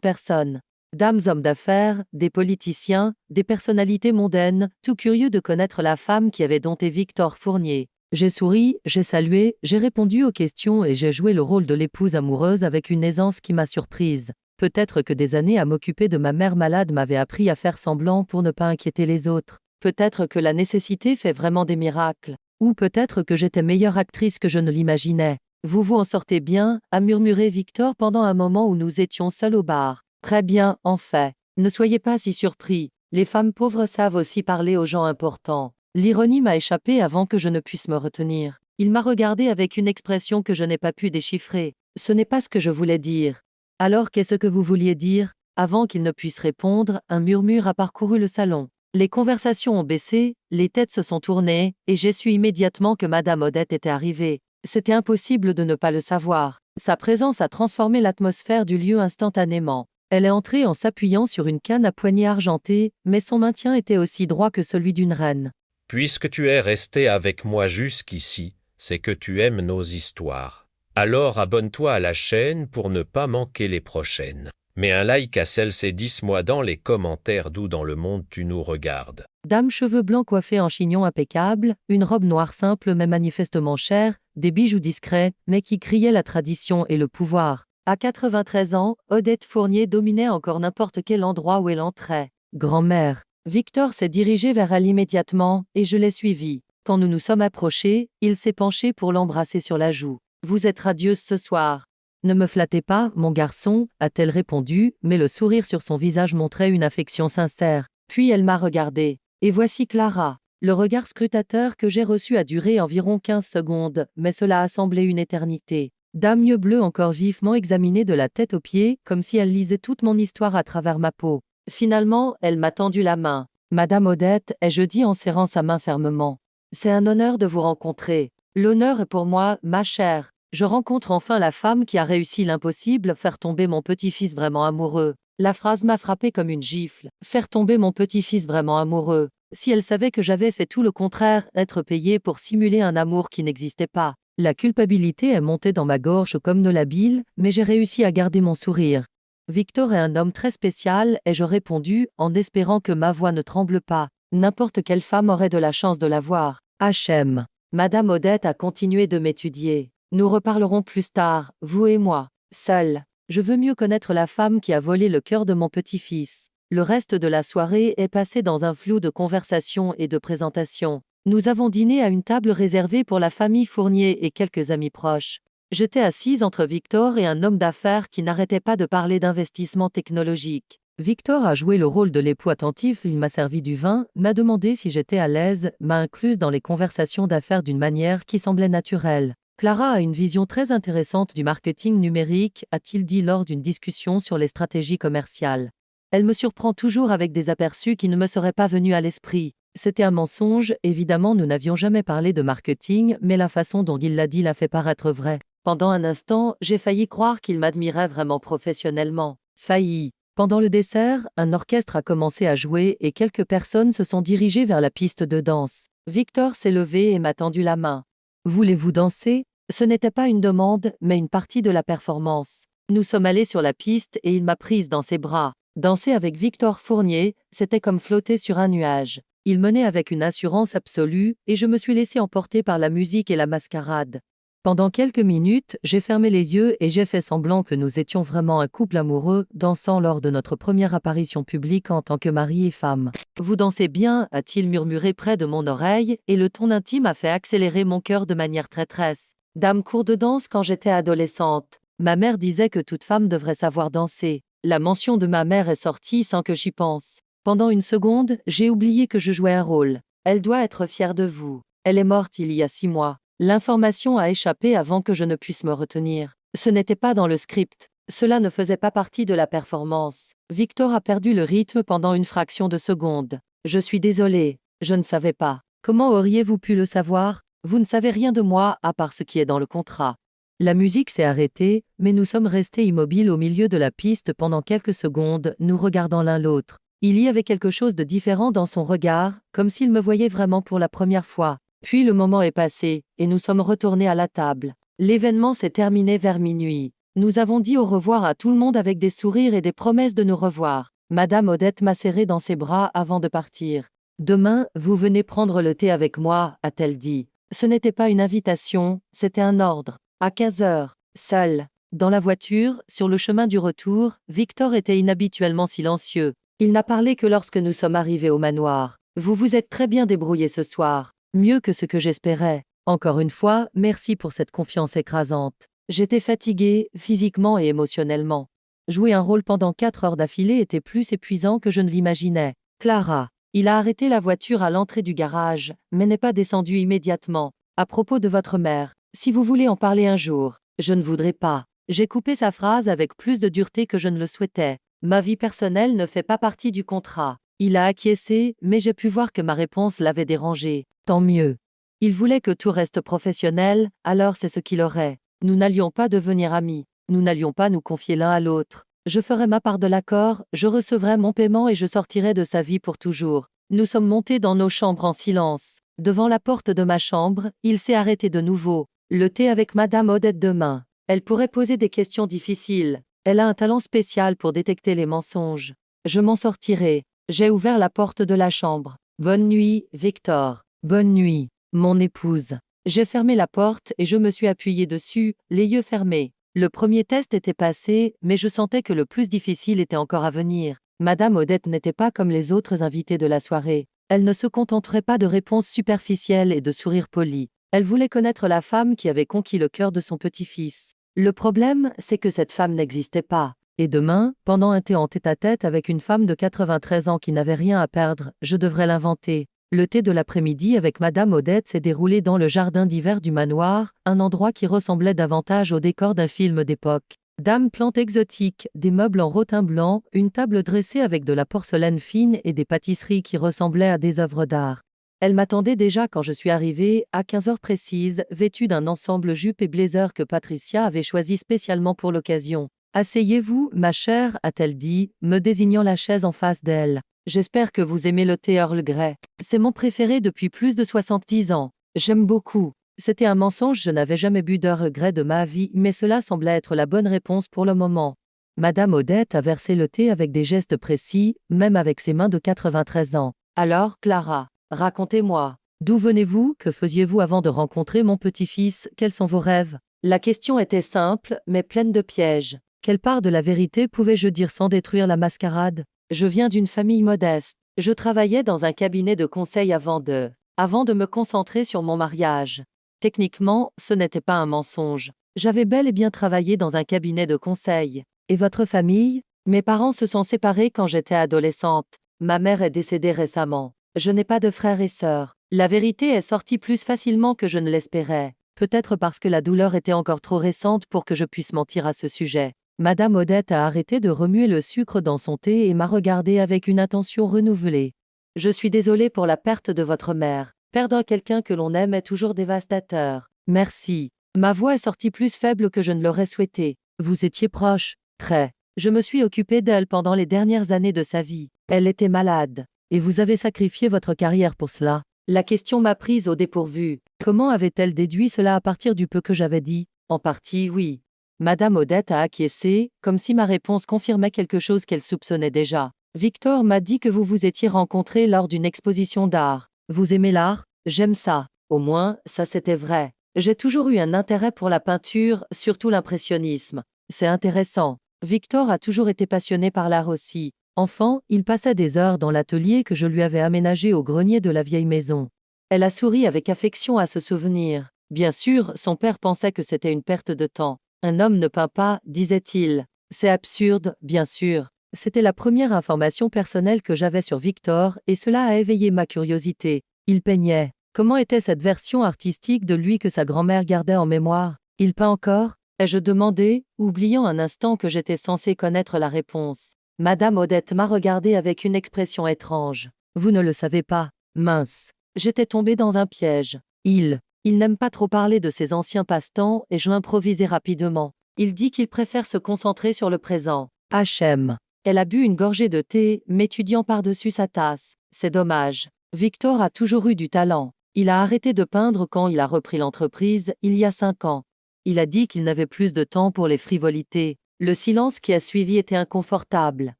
personnes. Dames hommes d'affaires, des politiciens, des personnalités mondaines, tout curieux de connaître la femme qui avait dompté Victor Fournier. J'ai souri, j'ai salué, j'ai répondu aux questions et j'ai joué le rôle de l'épouse amoureuse avec une aisance qui m'a surprise. Peut-être que des années à m'occuper de ma mère malade m'avaient appris à faire semblant pour ne pas inquiéter les autres. Peut-être que la nécessité fait vraiment des miracles. Ou peut-être que j'étais meilleure actrice que je ne l'imaginais. Vous vous en sortez bien, a murmuré Victor pendant un moment où nous étions seuls au bar. Très bien, en fait. Ne soyez pas si surpris. Les femmes pauvres savent aussi parler aux gens importants. L'ironie m'a échappé avant que je ne puisse me retenir. Il m'a regardé avec une expression que je n'ai pas pu déchiffrer. Ce n'est pas ce que je voulais dire. Alors qu'est-ce que vous vouliez dire? Avant qu'il ne puisse répondre, un murmure a parcouru le salon. Les conversations ont baissé, les têtes se sont tournées, et j'ai su immédiatement que Madame Odette était arrivée. C'était impossible de ne pas le savoir. Sa présence a transformé l'atmosphère du lieu instantanément. Elle est entrée en s'appuyant sur une canne à poignée argentée, mais son maintien était aussi droit que celui d'une reine. Puisque tu es resté avec moi jusqu'ici, c'est que tu aimes nos histoires. Alors abonne-toi à la chaîne pour ne pas manquer les prochaines. Mets un like à celle-ci et dis-moi dans les commentaires d'où dans le monde tu nous regardes. Dame cheveux blancs coiffés en chignon impeccable, une robe noire simple mais manifestement chère, des bijoux discrets, mais qui criaient la tradition et le pouvoir. À 93 ans, Odette Fournier dominait encore n'importe quel endroit où elle entrait. Grand-mère. Victor s'est dirigé vers elle immédiatement, et je l'ai suivi. Quand nous nous sommes approchés, il s'est penché pour l'embrasser sur la joue. Vous êtes radieuse ce soir. Ne me flattez pas, mon garçon, a-t-elle répondu, mais le sourire sur son visage montrait une affection sincère. Puis elle m'a regardé. Et voici Clara. Le regard scrutateur que j'ai reçu a duré environ 15 secondes, mais cela a semblé une éternité. Dame yeux bleus encore vivement examinée de la tête aux pieds, comme si elle lisait toute mon histoire à travers ma peau. Finalement, elle m'a tendu la main. Madame Odette, ai-je dit en serrant sa main fermement. C'est un honneur de vous rencontrer. L'honneur est pour moi, ma chère. Je rencontre enfin la femme qui a réussi l'impossible, faire tomber mon petit-fils vraiment amoureux. La phrase m'a frappé comme une gifle. Faire tomber mon petit-fils vraiment amoureux. Si elle savait que j'avais fait tout le contraire, être payée pour simuler un amour qui n'existait pas. La culpabilité est montée dans ma gorge comme de la bile, mais j'ai réussi à garder mon sourire. Victor est un homme très spécial, ai-je répondu, en espérant que ma voix ne tremble pas. N'importe quelle femme aurait de la chance de l'avoir. HM. Madame Odette a continué de m'étudier. Nous reparlerons plus tard, vous et moi. Seul. Je veux mieux connaître la femme qui a volé le cœur de mon petit-fils. Le reste de la soirée est passé dans un flou de conversation et de présentation. Nous avons dîné à une table réservée pour la famille Fournier et quelques amis proches. J'étais assise entre Victor et un homme d'affaires qui n'arrêtait pas de parler d'investissement technologique. Victor a joué le rôle de l'époux attentif, il m'a servi du vin, m'a demandé si j'étais à l'aise, m'a incluse dans les conversations d'affaires d'une manière qui semblait naturelle. Clara a une vision très intéressante du marketing numérique, a-t-il dit lors d'une discussion sur les stratégies commerciales. Elle me surprend toujours avec des aperçus qui ne me seraient pas venus à l'esprit. C'était un mensonge, évidemment nous n'avions jamais parlé de marketing, mais la façon dont il l'a dit l'a fait paraître vrai. Pendant un instant, j'ai failli croire qu'il m'admirait vraiment professionnellement. Failli. Pendant le dessert, un orchestre a commencé à jouer et quelques personnes se sont dirigées vers la piste de danse. Victor s'est levé et m'a tendu la main. Voulez-vous danser? Ce n'était pas une demande, mais une partie de la performance. Nous sommes allés sur la piste et il m'a prise dans ses bras. Danser avec Victor Fournier, c'était comme flotter sur un nuage. Il menait avec une assurance absolue et je me suis laissé emporter par la musique et la mascarade. Pendant quelques minutes, j'ai fermé les yeux et j'ai fait semblant que nous étions vraiment un couple amoureux, dansant lors de notre première apparition publique en tant que mari et femme. Vous dansez bien, a-t-il murmuré près de mon oreille, et le ton intime a fait accélérer mon cœur de manière traîtresse. Dame cours de danse quand j'étais adolescente. Ma mère disait que toute femme devrait savoir danser. La mention de ma mère est sortie sans que j'y pense. Pendant une seconde, j'ai oublié que je jouais un rôle. Elle doit être fière de vous. Elle est morte il y a 6 mois. L'information a échappé avant que je ne puisse me retenir. Ce n'était pas dans le script. Cela ne faisait pas partie de la performance. Victor a perdu le rythme pendant une fraction de seconde. Je suis désolée. Je ne savais pas. Comment auriez-vous pu le savoir? Vous ne savez rien de moi à part ce qui est dans le contrat. La musique s'est arrêtée, mais nous sommes restés immobiles au milieu de la piste pendant quelques secondes, nous regardant l'un l'autre. Il y avait quelque chose de différent dans son regard, comme s'il me voyait vraiment pour la première fois. Puis le moment est passé, et nous sommes retournés à la table. L'événement s'est terminé vers minuit. Nous avons dit au revoir à tout le monde avec des sourires et des promesses de nous revoir. Madame Odette m'a serré dans ses bras avant de partir. Demain, vous venez prendre le thé avec moi, a-t-elle dit. Ce n'était pas une invitation, c'était un ordre. À 15 heures, seul. Dans la voiture, sur le chemin du retour, Victor était inhabituellement silencieux. Il n'a parlé que lorsque nous sommes arrivés au manoir. Vous vous êtes très bien débrouillé ce soir. Mieux que ce que j'espérais. Encore une fois, merci pour cette confiance écrasante. J'étais fatiguée, physiquement et émotionnellement. Jouer un rôle pendant 4 heures d'affilée était plus épuisant que je ne l'imaginais. Clara. Il a arrêté la voiture à l'entrée du garage, mais n'est pas descendu immédiatement. À propos de votre mère, si vous voulez en parler un jour, je ne voudrais pas. J'ai coupé sa phrase avec plus de dureté que je ne le souhaitais. Ma vie personnelle ne fait pas partie du contrat. Il a acquiescé, mais j'ai pu voir que ma réponse l'avait dérangé. Tant mieux. Il voulait que tout reste professionnel, alors c'est ce qu'il aurait. Nous n'allions pas devenir amis. Nous n'allions pas nous confier l'un à l'autre. Je ferai ma part de l'accord, je recevrai mon paiement et je sortirai de sa vie pour toujours. Nous sommes montés dans nos chambres en silence. Devant la porte de ma chambre, il s'est arrêté de nouveau. Le thé avec Madame Odette demain. Elle pourrait poser des questions difficiles. Elle a un talent spécial pour détecter les mensonges. Je m'en sortirai. J'ai ouvert la porte de la chambre. Bonne nuit, Victor. Bonne nuit, mon épouse. J'ai fermé la porte et je me suis appuyée dessus, les yeux fermés. Le premier test était passé, mais je sentais que le plus difficile était encore à venir. Madame Odette n'était pas comme les autres invités de la soirée. Elle ne se contenterait pas de réponses superficielles et de sourires polis. Elle voulait connaître la femme qui avait conquis le cœur de son petit-fils. Le problème, c'est que cette femme n'existait pas. Et demain, pendant un thé en tête-à-tête avec une femme de 93 ans qui n'avait rien à perdre, je devrais l'inventer. Le thé de l'après-midi avec Madame Odette s'est déroulé dans le jardin d'hiver du manoir, un endroit qui ressemblait davantage au décor d'un film d'époque. Dames plantes exotiques, des meubles en rotin blanc, une table dressée avec de la porcelaine fine et des pâtisseries qui ressemblaient à des œuvres d'art. Elle m'attendait déjà quand je suis arrivée, à 15 heures précises, vêtue d'un ensemble jupe et blazer que Patricia avait choisi spécialement pour l'occasion. « Asseyez-vous, ma chère, a-t-elle dit, me désignant la chaise en face d'elle. J'espère que vous aimez le thé Earl Grey. C'est mon préféré depuis plus de 70 ans. J'aime beaucoup. » C'était un mensonge, je n'avais jamais bu d'Earl Grey de ma vie, mais cela semblait être la bonne réponse pour le moment. Madame Odette a versé le thé avec des gestes précis, même avec ses mains de 93 ans. « Alors, Clara, racontez-moi. D'où venez-vous? Que faisiez-vous avant de rencontrer mon petit-fils? Quels sont vos rêves? » La question était simple, mais pleine de pièges. Quelle part de la vérité pouvais-je dire sans détruire la mascarade? Je viens d'une famille modeste. Je travaillais dans un cabinet de conseil avant de me concentrer sur mon mariage. Techniquement, ce n'était pas un mensonge. J'avais bel et bien travaillé dans un cabinet de conseil. Et votre famille? Mes parents se sont séparés quand j'étais adolescente. Ma mère est décédée récemment. Je n'ai pas de frères et sœurs. La vérité est sortie plus facilement que je ne l'espérais. Peut-être parce que la douleur était encore trop récente pour que je puisse mentir à ce sujet. Madame Odette a arrêté de remuer le sucre dans son thé et m'a regardé avec une attention renouvelée. Je suis désolée pour la perte de votre mère. Perdre quelqu'un que l'on aime est toujours dévastateur. Merci. Ma voix est sortie plus faible que je ne l'aurais souhaité. Vous étiez proche. Très. Je me suis occupée d'elle pendant les dernières années de sa vie. Elle était malade. Et vous avez sacrifié votre carrière pour cela. La question m'a prise au dépourvu. Comment avait-elle déduit cela à partir du peu que j'avais dit? En partie, oui. Madame Odette a acquiescé, comme si ma réponse confirmait quelque chose qu'elle soupçonnait déjà. Victor m'a dit que vous vous étiez rencontrés lors d'une exposition d'art. Vous aimez l'art? J'aime ça. Au moins, ça c'était vrai. J'ai toujours eu un intérêt pour la peinture, surtout l'impressionnisme. C'est intéressant. Victor a toujours été passionné par l'art aussi. Enfant, il passait des heures dans l'atelier que je lui avais aménagé au grenier de la vieille maison. Elle a souri avec affection à ce souvenir. Bien sûr, son père pensait que c'était une perte de temps. Un homme ne peint pas, disait-il. C'est absurde, bien sûr. C'était la première information personnelle que j'avais sur Victor et cela a éveillé ma curiosité. Il peignait. Comment était cette version artistique de lui que sa grand-mère gardait en mémoire? Il peint encore? Ai-je demandé, oubliant un instant que j'étais censé connaître la réponse. Madame Odette m'a regardé avec une expression étrange. Vous ne le savez pas. Mince. J'étais tombée dans un piège. Il n'aime pas trop parler de ses anciens passe-temps et je improvisai rapidement. Il dit qu'il préfère se concentrer sur le présent. HM. Elle a bu une gorgée de thé, m'étudiant par-dessus sa tasse. C'est dommage. Victor a toujours eu du talent. Il a arrêté de peindre quand il a repris l'entreprise, il y a 5 ans. Il a dit qu'il n'avait plus de temps pour les frivolités. Le silence qui a suivi était inconfortable.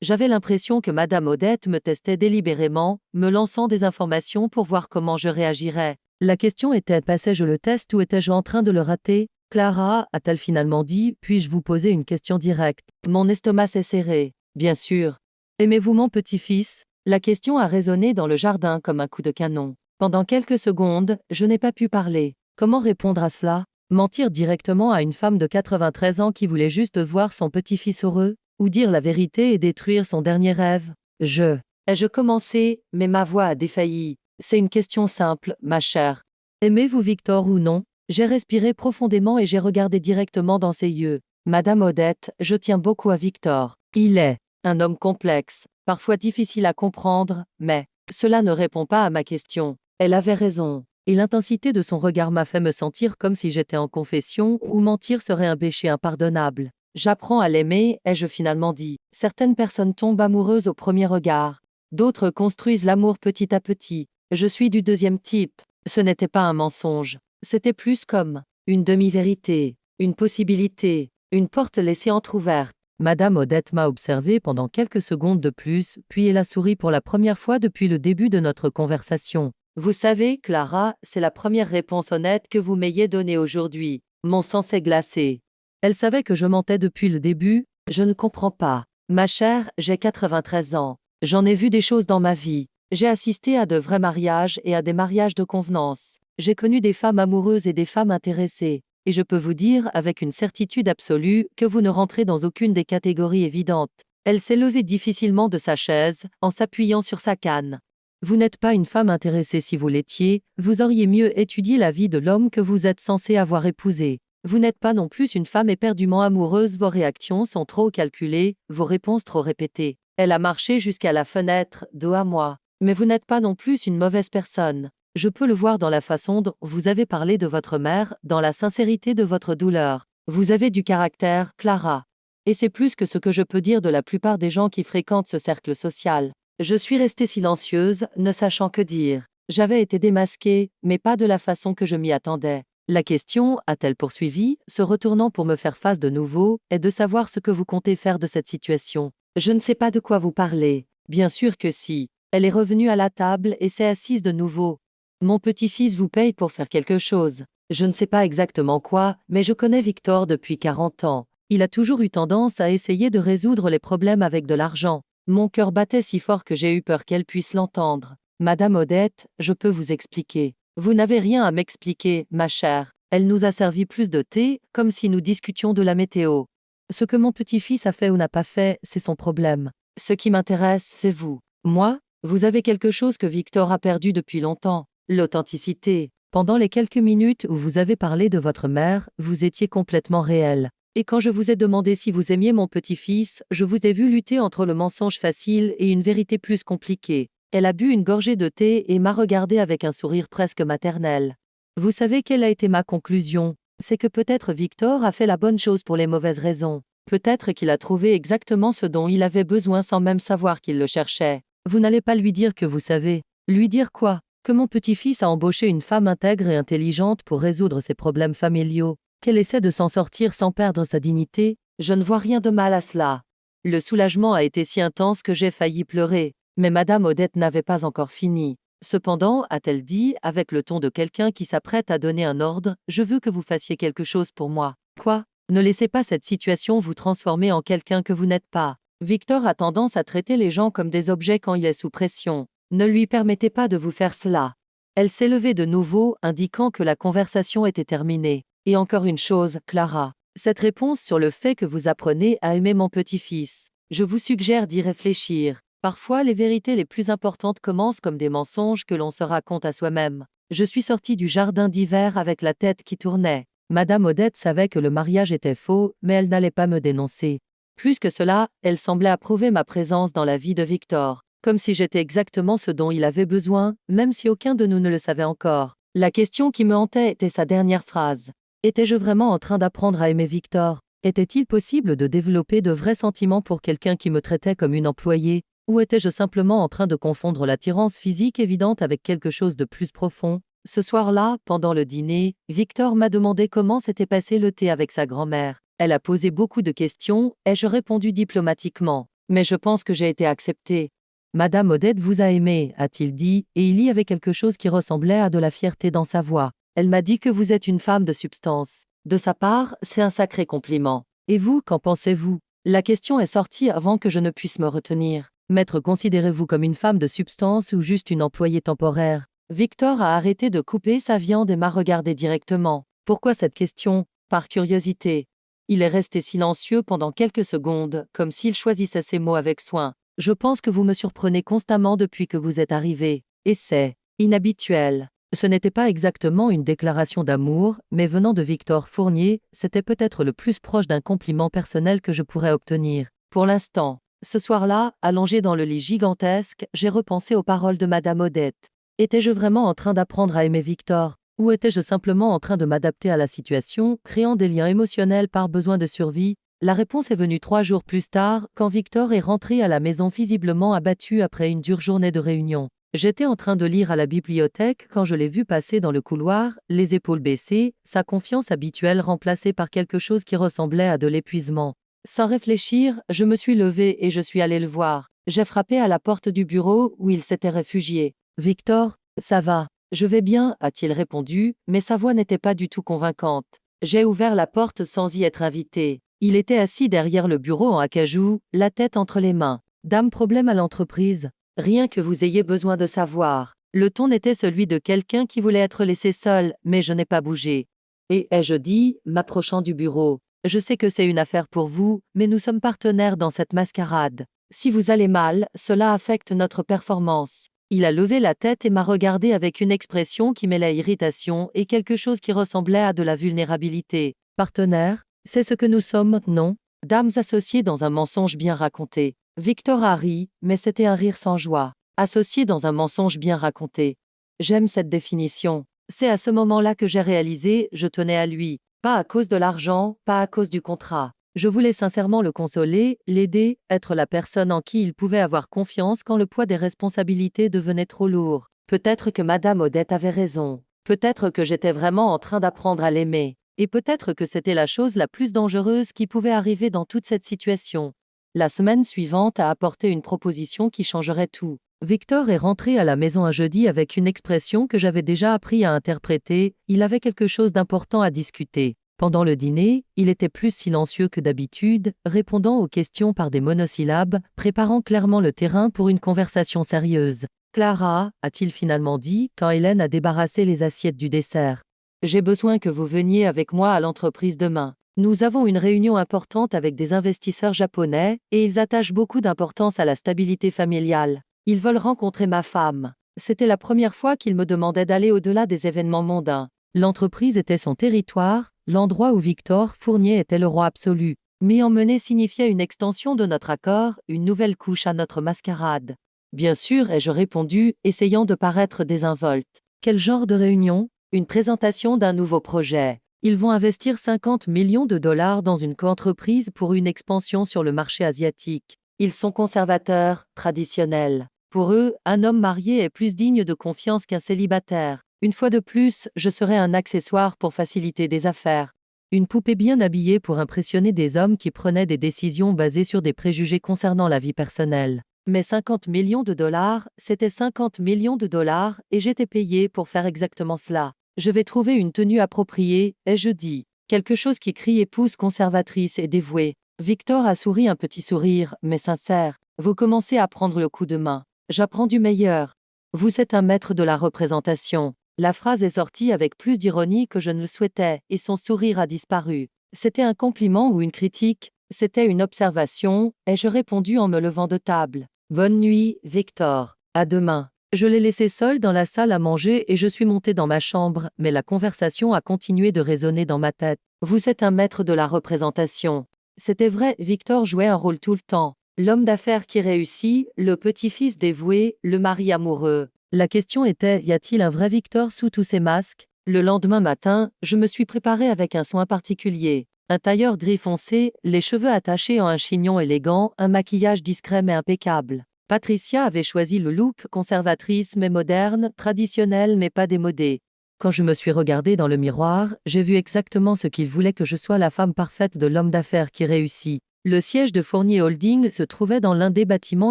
J'avais l'impression que Madame Odette me testait délibérément, me lançant des informations pour voir comment je réagirais. La question était, passais-je le test ou étais-je en train de le rater? Clara, a-t-elle finalement dit, puis-je vous poser une question directe? Mon estomac s'est serré. Bien sûr. Aimez-vous mon petit-fils? La question a résonné dans le jardin comme un coup de canon. Pendant quelques secondes, je n'ai pas pu parler. Comment répondre à cela? Mentir directement à une femme de 93 ans qui voulait juste voir son petit-fils heureux? Ou dire la vérité et détruire son dernier rêve? Ai-je commencé, mais ma voix a défailli. C'est une question simple, ma chère. Aimez-vous Victor ou non? J'ai respiré profondément et j'ai regardé directement dans ses yeux. Madame Odette, je tiens beaucoup à Victor. Il est un homme complexe, parfois difficile à comprendre, mais cela ne répond pas à ma question. Elle avait raison. Et l'intensité de son regard m'a fait me sentir comme si j'étais en confession ou mentir serait un péché impardonnable. J'apprends à l'aimer, ai-je finalement dit. Certaines personnes tombent amoureuses au premier regard. D'autres construisent l'amour petit à petit. Je suis du deuxième type. Ce n'était pas un mensonge. C'était plus comme une demi-vérité, une possibilité, une porte laissée entr'ouverte. Madame Odette m'a observé pendant quelques secondes de plus, puis elle a souri pour la première fois depuis le début de notre conversation. Vous savez, Clara, c'est la première réponse honnête que vous m'ayez donnée aujourd'hui. Mon sang s'est glacé. Elle savait que je mentais depuis le début. Je ne comprends pas. Ma chère, j'ai 93 ans. J'en ai vu des choses dans ma vie. J'ai assisté à de vrais mariages et à des mariages de convenance. J'ai connu des femmes amoureuses et des femmes intéressées. Et je peux vous dire avec une certitude absolue que vous ne rentrez dans aucune des catégories évidentes. Elle s'est levée difficilement de sa chaise, en s'appuyant sur sa canne. Vous n'êtes pas une femme intéressée si vous l'étiez, vous auriez mieux étudié la vie de l'homme que vous êtes censé avoir épousé. Vous n'êtes pas non plus une femme éperdument amoureuse, vos réactions sont trop calculées, vos réponses trop répétées. Elle a marché jusqu'à la fenêtre, dos à moi. Mais vous n'êtes pas non plus une mauvaise personne. Je peux le voir dans la façon dont vous avez parlé de votre mère, dans la sincérité de votre douleur. Vous avez du caractère, Clara. Et c'est plus que ce que je peux dire de la plupart des gens qui fréquentent ce cercle social. Je suis restée silencieuse, ne sachant que dire. J'avais été démasquée, mais pas de la façon que je m'y attendais. La question, a-t-elle poursuivi, se retournant pour me faire face de nouveau, est de savoir ce que vous comptez faire de cette situation. Je ne sais pas de quoi vous parlez. Bien sûr que si. Elle est revenue à la table et s'est assise de nouveau. Mon petit-fils vous paye pour faire quelque chose. Je ne sais pas exactement quoi, mais je connais Victor depuis 40 ans. Il a toujours eu tendance à essayer de résoudre les problèmes avec de l'argent. Mon cœur battait si fort que j'ai eu peur qu'elle puisse l'entendre. Madame Odette, je peux vous expliquer. Vous n'avez rien à m'expliquer, ma chère. Elle nous a servi plus de thé, comme si nous discutions de la météo. Ce que mon petit-fils a fait ou n'a pas fait, c'est son problème. Ce qui m'intéresse, c'est vous. Moi, vous avez quelque chose que Victor a perdu depuis longtemps. L'authenticité. Pendant les quelques minutes où vous avez parlé de votre mère, vous étiez complètement réel. Et quand je vous ai demandé si vous aimiez mon petit-fils, je vous ai vu lutter entre le mensonge facile et une vérité plus compliquée. Elle a bu une gorgée de thé et m'a regardé avec un sourire presque maternel. Vous savez quelle a été ma conclusion? c'est que peut-être Victor a fait la bonne chose pour les mauvaises raisons. Peut-être qu'il a trouvé exactement ce dont il avait besoin sans même savoir qu'il le cherchait. Vous n'allez pas lui dire que vous savez. Lui dire quoi? Que mon petit-fils a embauché une femme intègre et intelligente pour résoudre ses problèmes familiaux, qu'elle essaie de s'en sortir sans perdre sa dignité? Je ne vois rien de mal à cela. Le soulagement a été si intense que j'ai failli pleurer, mais Madame Odette n'avait pas encore fini. Cependant, a-t-elle dit, avec le ton de quelqu'un qui s'apprête à donner un ordre, je veux que vous fassiez quelque chose pour moi. Quoi? Ne laissez pas cette situation vous transformer en quelqu'un que vous n'êtes pas. Victor a tendance à traiter les gens comme des objets quand il est sous pression. Ne lui permettez pas de vous faire cela. Elle s'est levée de nouveau, indiquant que la conversation était terminée. Et encore une chose, Clara. Cette réponse sur le fait que vous apprenez à aimer mon petit-fils. Je vous suggère d'y réfléchir. Parfois, les vérités les plus importantes commencent comme des mensonges que l'on se raconte à soi-même. Je suis sortie du jardin d'hiver avec la tête qui tournait. Madame Odette savait que le mariage était faux, mais elle n'allait pas me dénoncer. Plus que cela, elle semblait approuver ma présence dans la vie de Victor, comme si j'étais exactement ce dont il avait besoin, même si aucun de nous ne le savait encore. La question qui me hantait était sa dernière phrase. Étais-je vraiment en train d'apprendre à aimer Victor? Était-il possible de développer de vrais sentiments pour quelqu'un qui me traitait comme une employée? Ou étais-je simplement en train de confondre l'attirance physique évidente avec quelque chose de plus profond? Ce soir-là, pendant le dîner, Victor m'a demandé comment s'était passé le thé avec sa grand-mère. Elle a posé beaucoup de questions, ai-je répondu diplomatiquement. Mais je pense que j'ai été acceptée. Madame Odette vous a aimé, a-t-il dit, et il y avait quelque chose qui ressemblait à de la fierté dans sa voix. Elle m'a dit que vous êtes une femme de substance. De sa part, c'est un sacré compliment. Et vous, qu'en pensez-vous? La question est sortie avant que je ne puisse me retenir. Maître, considérez-vous comme une femme de substance ou juste une employée temporaire? Victor a arrêté de couper sa viande et m'a regardé directement. Pourquoi cette question? Par curiosité. Il est resté silencieux pendant quelques secondes, comme s'il choisissait ses mots avec soin. Je pense que vous me surprenez constamment depuis que vous êtes arrivé. Et c'est inhabituel. Ce n'était pas exactement une déclaration d'amour, mais venant de Victor Fournier, c'était peut-être le plus proche d'un compliment personnel que je pourrais obtenir. Pour l'instant. Ce soir-là, allongé dans le lit gigantesque, j'ai repensé aux paroles de Madame Odette. Étais-je vraiment en train d'apprendre à aimer Victor? Ou étais-je simplement en train de m'adapter à la situation, créant des liens émotionnels par besoin de survie? La réponse est venue 3 jours plus tard, quand Victor est rentré à la maison visiblement abattu après une dure journée de réunion. J'étais en train de lire à la bibliothèque quand je l'ai vu passer dans le couloir, les épaules baissées, sa confiance habituelle remplacée par quelque chose qui ressemblait à de l'épuisement. Sans réfléchir, je me suis levée et je suis allée le voir. J'ai frappé à la porte du bureau où il s'était réfugié. « Victor, ça va. Je vais bien, a-t-il répondu, mais sa voix n'était pas du tout convaincante. J'ai ouvert la porte sans y être invitée. Il était assis derrière le bureau en acajou, la tête entre les mains. Dame, problème à l'entreprise? Rien que vous ayez besoin de savoir. Le ton était celui de quelqu'un qui voulait être laissé seul, mais je n'ai pas bougé. Et ai-je dit, m'approchant du bureau. Je sais que c'est une affaire pour vous, mais nous sommes partenaires dans cette mascarade. Si vous allez mal, cela affecte notre performance. Il a levé la tête et m'a regardé avec une expression qui mêlait irritation et quelque chose qui ressemblait à de la vulnérabilité. Partenaire? C'est ce que nous sommes, non? Dames associées dans un mensonge bien raconté. Victor a ri, mais c'était un rire sans joie. Associées dans un mensonge bien raconté. J'aime cette définition. C'est à ce moment-là que j'ai réalisé, je tenais à lui. Pas à cause de l'argent, pas à cause du contrat. Je voulais sincèrement le consoler, l'aider, être la personne en qui il pouvait avoir confiance quand le poids des responsabilités devenait trop lourd. Peut-être que Madame Odette avait raison. Peut-être que j'étais vraiment en train d'apprendre à l'aimer. Et peut-être que c'était la chose la plus dangereuse qui pouvait arriver dans toute cette situation. La semaine suivante a apporté une proposition qui changerait tout. Victor est rentré à la maison un jeudi avec une expression que j'avais déjà appris à interpréter, il avait quelque chose d'important à discuter. Pendant le dîner, il était plus silencieux que d'habitude, répondant aux questions par des monosyllabes, préparant clairement le terrain pour une conversation sérieuse. « Clara, a-t-il finalement dit, quand Hélène a débarrassé les assiettes du dessert. J'ai besoin que vous veniez avec moi à l'entreprise demain. Nous avons une réunion importante avec des investisseurs japonais, et ils attachent beaucoup d'importance à la stabilité familiale. Ils veulent rencontrer ma femme. C'était la première fois qu'ils me demandaient d'aller au-delà des événements mondains. L'entreprise était son territoire, l'endroit où Victor Fournier était le roi absolu. M'y emmener signifiait une extension de notre accord, une nouvelle couche à notre mascarade. Bien sûr, ai-je répondu, essayant de paraître désinvolte. Quel genre de réunion? Une présentation d'un nouveau projet. Ils vont investir 50 millions de dollars dans une coentreprise pour une expansion sur le marché asiatique. Ils sont conservateurs, traditionnels. Pour eux, un homme marié est plus digne de confiance qu'un célibataire. Une fois de plus, je serai un accessoire pour faciliter des affaires. Une poupée bien habillée pour impressionner des hommes qui prenaient des décisions basées sur des préjugés concernant la vie personnelle. Mais 50 millions de dollars, c'était 50 millions de dollars et j'étais payé pour faire exactement cela. Je vais trouver une tenue appropriée, ai-je dit. Quelque chose qui crie épouse conservatrice et dévouée. Victor a souri un petit sourire, mais sincère. Vous commencez à prendre le coup de main. J'apprends du meilleur. Vous êtes un maître de la représentation. La phrase est sortie avec plus d'ironie que je ne le souhaitais, et son sourire a disparu. C'était un compliment ou une critique? C'était une observation, ai-je répondu en me levant de table. Bonne nuit, Victor. À demain. Je l'ai laissé seul dans la salle à manger et je suis monté dans ma chambre, mais la conversation a continué de résonner dans ma tête. Vous êtes un maître de la représentation. C'était vrai, Victor jouait un rôle tout le temps. L'homme d'affaires qui réussit, le petit-fils dévoué, le mari amoureux. La question était, y a-t-il un vrai Victor sous tous ces masques? Le lendemain matin, je me suis préparé avec un soin particulier. Un tailleur gris foncé, les cheveux attachés en un chignon élégant, un maquillage discret mais impeccable. Patricia avait choisi le look conservatrice mais moderne, traditionnel mais pas démodé. Quand je me suis regardée dans le miroir, j'ai vu exactement ce qu'il voulait que je sois, la femme parfaite de l'homme d'affaires qui réussit. Le siège de Fournier Holding se trouvait dans l'un des bâtiments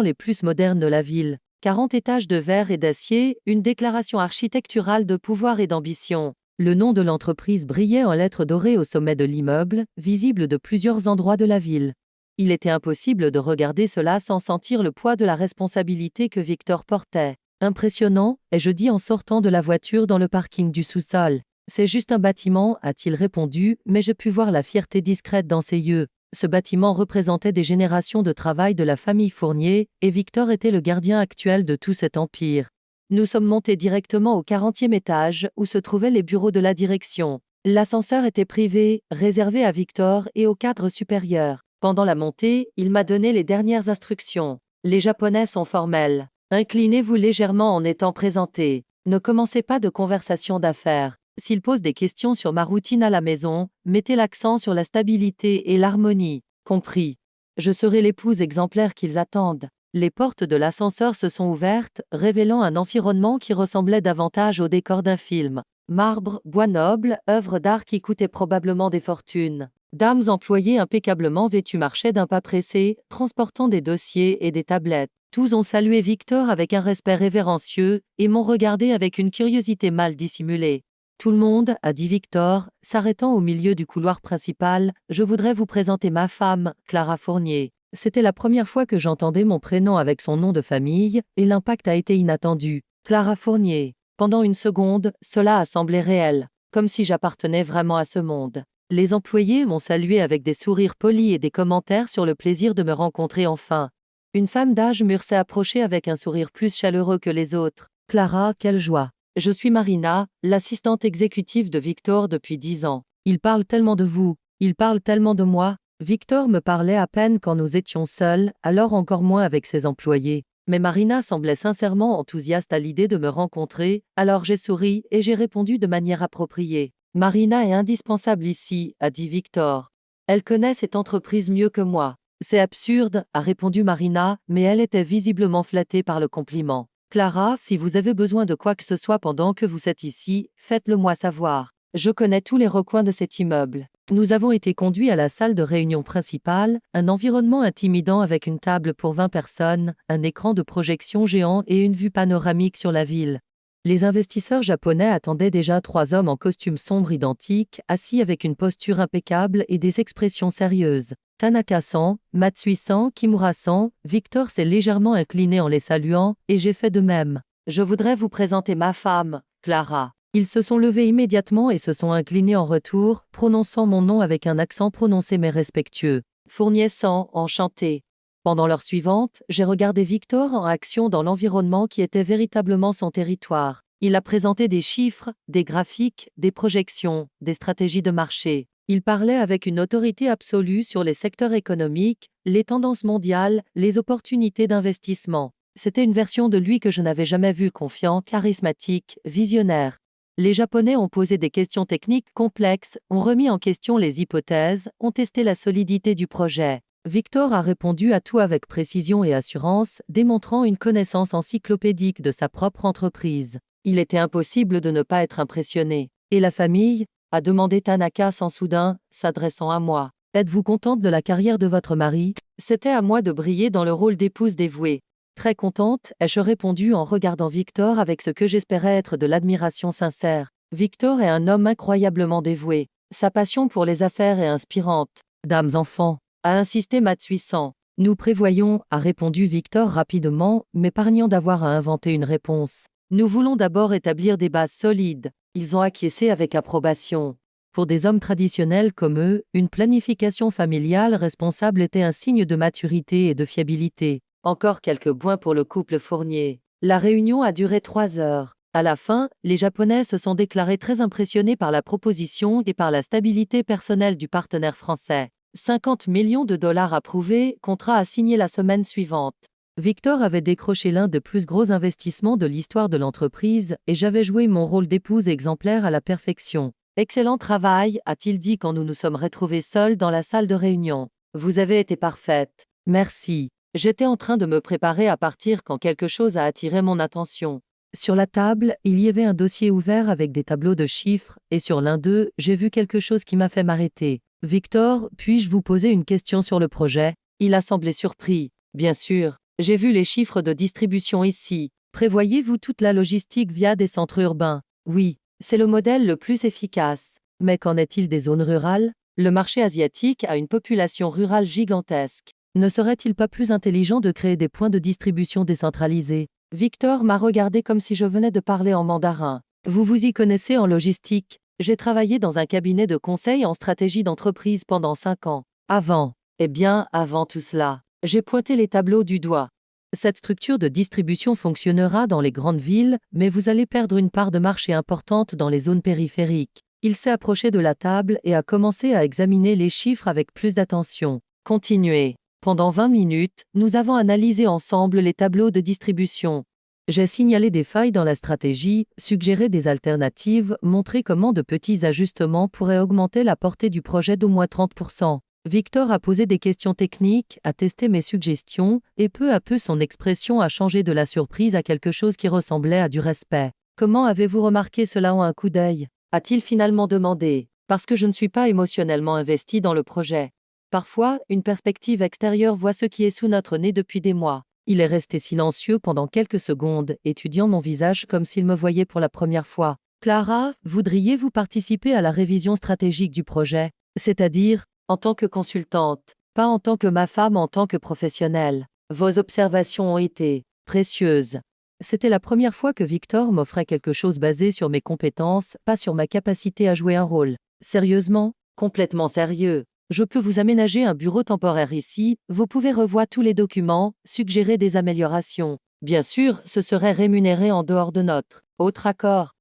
les plus modernes de la ville. 40 étages de verre et d'acier, une déclaration architecturale de pouvoir et d'ambition. Le nom de l'entreprise brillait en lettres dorées au sommet de l'immeuble, visible de plusieurs endroits de la ville. Il était impossible de regarder cela sans sentir le poids de la responsabilité que Victor portait. Impressionnant, ai-je dit en sortant de la voiture dans le parking du sous-sol. C'est juste un bâtiment, a-t-il répondu, mais j'ai pu voir la fierté discrète dans ses yeux. Ce bâtiment représentait des générations de travail de la famille Fournier, et Victor était le gardien actuel de tout cet empire. Nous sommes montés directement au 40e étage, où se trouvaient les bureaux de la direction. L'ascenseur était privé, réservé à Victor et au cadre supérieur. Pendant la montée, il m'a donné les dernières instructions. Les Japonais sont formels. Inclinez-vous légèrement en étant présenté. Ne commencez pas de conversation d'affaires. S'ils posent des questions sur ma routine à la maison, mettez l'accent sur la stabilité et l'harmonie. Compris. Je serai l'épouse exemplaire qu'ils attendent. Les portes de l'ascenseur se sont ouvertes, révélant un environnement qui ressemblait davantage au décor d'un film. Marbre, bois noble, œuvres d'art qui coûtaient probablement des fortunes. Dames employées impeccablement vêtues marchaient d'un pas pressé, transportant des dossiers et des tablettes. Tous ont salué Victor avec un respect révérencieux et m'ont regardé avec une curiosité mal dissimulée. Tout le monde, a dit Victor, s'arrêtant au milieu du couloir principal, je voudrais vous présenter ma femme, Clara Fournier. C'était la première fois que j'entendais mon prénom avec son nom de famille, et l'impact a été inattendu. Clara Fournier. Pendant une seconde, cela a semblé réel, comme si j'appartenais vraiment à ce monde. Les employés m'ont salué avec des sourires polis et des commentaires sur le plaisir de me rencontrer enfin. Une femme d'âge mûr s'est approchée avec un sourire plus chaleureux que les autres. Clara, quelle joie! Je suis Marina, l'assistante exécutive de Victor depuis 10 ans. Il parle tellement de vous, il parle tellement de moi. Victor me parlait à peine quand nous étions seuls, alors encore moins avec ses employés. Mais Marina semblait sincèrement enthousiaste à l'idée de me rencontrer, alors j'ai souri et j'ai répondu de manière appropriée. Marina est indispensable ici, a dit Victor. Elle connaît cette entreprise mieux que moi. C'est absurde, a répondu Marina, mais elle était visiblement flattée par le compliment. Clara, si vous avez besoin de quoi que ce soit pendant que vous êtes ici, faites-le moi savoir. Je connais tous les recoins de cet immeuble. Nous avons été conduits à la salle de réunion principale, un environnement intimidant avec une table pour 20 personnes, un écran de projection géant et une vue panoramique sur la ville. Les investisseurs japonais attendaient déjà 3 hommes en costume sombre identique, assis avec une posture impeccable et des expressions sérieuses. Tanaka-san, Matsui-san, Kimura-san, Victor s'est légèrement incliné en les saluant, et j'ai fait de même. Je voudrais vous présenter ma femme, Clara. Ils se sont levés immédiatement et se sont inclinés en retour, prononçant mon nom avec un accent prononcé mais respectueux. Fournier-san, enchanté. Pendant l'heure suivante, j'ai regardé Victor en action dans l'environnement qui était véritablement son territoire. Il a présenté des chiffres, des graphiques, des projections, des stratégies de marché. Il parlait avec une autorité absolue sur les secteurs économiques, les tendances mondiales, les opportunités d'investissement. C'était une version de lui que je n'avais jamais vue, confiant, charismatique, visionnaire. Les Japonais ont posé des questions techniques complexes, ont remis en question les hypothèses, ont testé la solidité du projet. Victor a répondu à tout avec précision et assurance, démontrant une connaissance encyclopédique de sa propre entreprise. Il était impossible de ne pas être impressionné. Et la famille? A demandé Tanaka sans soudain, s'adressant à moi. Êtes-vous contente de la carrière de votre mari? C'était à moi de briller dans le rôle d'épouse dévouée. Très contente, ai-je répondu en regardant Victor avec ce que j'espérais être de l'admiration sincère. Victor est un homme incroyablement dévoué. Sa passion pour les affaires est inspirante. Dames enfants, a insisté Matsuisan. Nous prévoyons, a répondu Victor rapidement, m'épargnant d'avoir à inventer une réponse. Nous voulons d'abord établir des bases solides. Ils ont acquiescé avec approbation. Pour des hommes traditionnels comme eux, une planification familiale responsable était un signe de maturité et de fiabilité. Encore quelques points pour le couple Fournier. La réunion a duré 3 heures. À la fin, les Japonais se sont déclarés très impressionnés par la proposition et par la stabilité personnelle du partenaire français. 50 millions de dollars approuvés, contrat à signer la semaine suivante. Victor avait décroché l'un des plus gros investissements de l'histoire de l'entreprise et j'avais joué mon rôle d'épouse exemplaire à la perfection. Excellent travail, a-t-il dit quand nous nous sommes retrouvés seuls dans la salle de réunion. Vous avez été parfaite. Merci. J'étais en train de me préparer à partir quand quelque chose a attiré mon attention. Sur la table, il y avait un dossier ouvert avec des tableaux de chiffres, et sur l'un d'eux, j'ai vu quelque chose qui m'a fait m'arrêter. Victor, puis-je vous poser une question sur le projet? Il a semblé surpris. Bien sûr. J'ai vu les chiffres de distribution ici. Prévoyez-vous toute la logistique via des centres urbains? Oui. C'est le modèle le plus efficace. Mais qu'en est-il des zones rurales? Le marché asiatique a une population rurale gigantesque. Ne serait-il pas plus intelligent de créer des points de distribution décentralisés? Victor m'a regardé comme si je venais de parler en mandarin. Vous vous y connaissez en logistique? J'ai travaillé dans un cabinet de conseil en stratégie d'entreprise pendant 5 ans. Avant. Eh bien, avant tout cela. J'ai pointé les tableaux du doigt. Cette structure de distribution fonctionnera dans les grandes villes, mais vous allez perdre une part de marché importante dans les zones périphériques. Il s'est approché de la table et a commencé à examiner les chiffres avec plus d'attention. Continuez. Pendant 20 minutes, nous avons analysé ensemble les tableaux de distribution. J'ai signalé des failles dans la stratégie, suggéré des alternatives, montré comment de petits ajustements pourraient augmenter la portée du projet d'au moins 30%. Victor a posé des questions techniques, a testé mes suggestions, et peu à peu son expression a changé de la surprise à quelque chose qui ressemblait à du respect. Comment avez-vous remarqué cela en un coup d'œil? A-t-il finalement demandé. Parce que je ne suis pas émotionnellement investi dans le projet. Parfois, une perspective extérieure voit ce qui est sous notre nez depuis des mois. Il est resté silencieux pendant quelques secondes, étudiant mon visage comme s'il me voyait pour la première fois. Clara, voudriez-vous participer à la révision stratégique du projet? C'est-à-dire, en tant que consultante, pas en tant que ma femme, en tant que professionnelle. Vos observations ont été précieuses. C'était la première fois que Victor m'offrait quelque chose basé sur mes compétences, pas sur ma capacité à jouer un rôle. Sérieusement? Complètement sérieux. Je peux vous aménager un bureau temporaire ici, vous pouvez revoir tous les documents, suggérer des améliorations. Bien sûr, ce serait rémunéré en dehors de notre autre accord,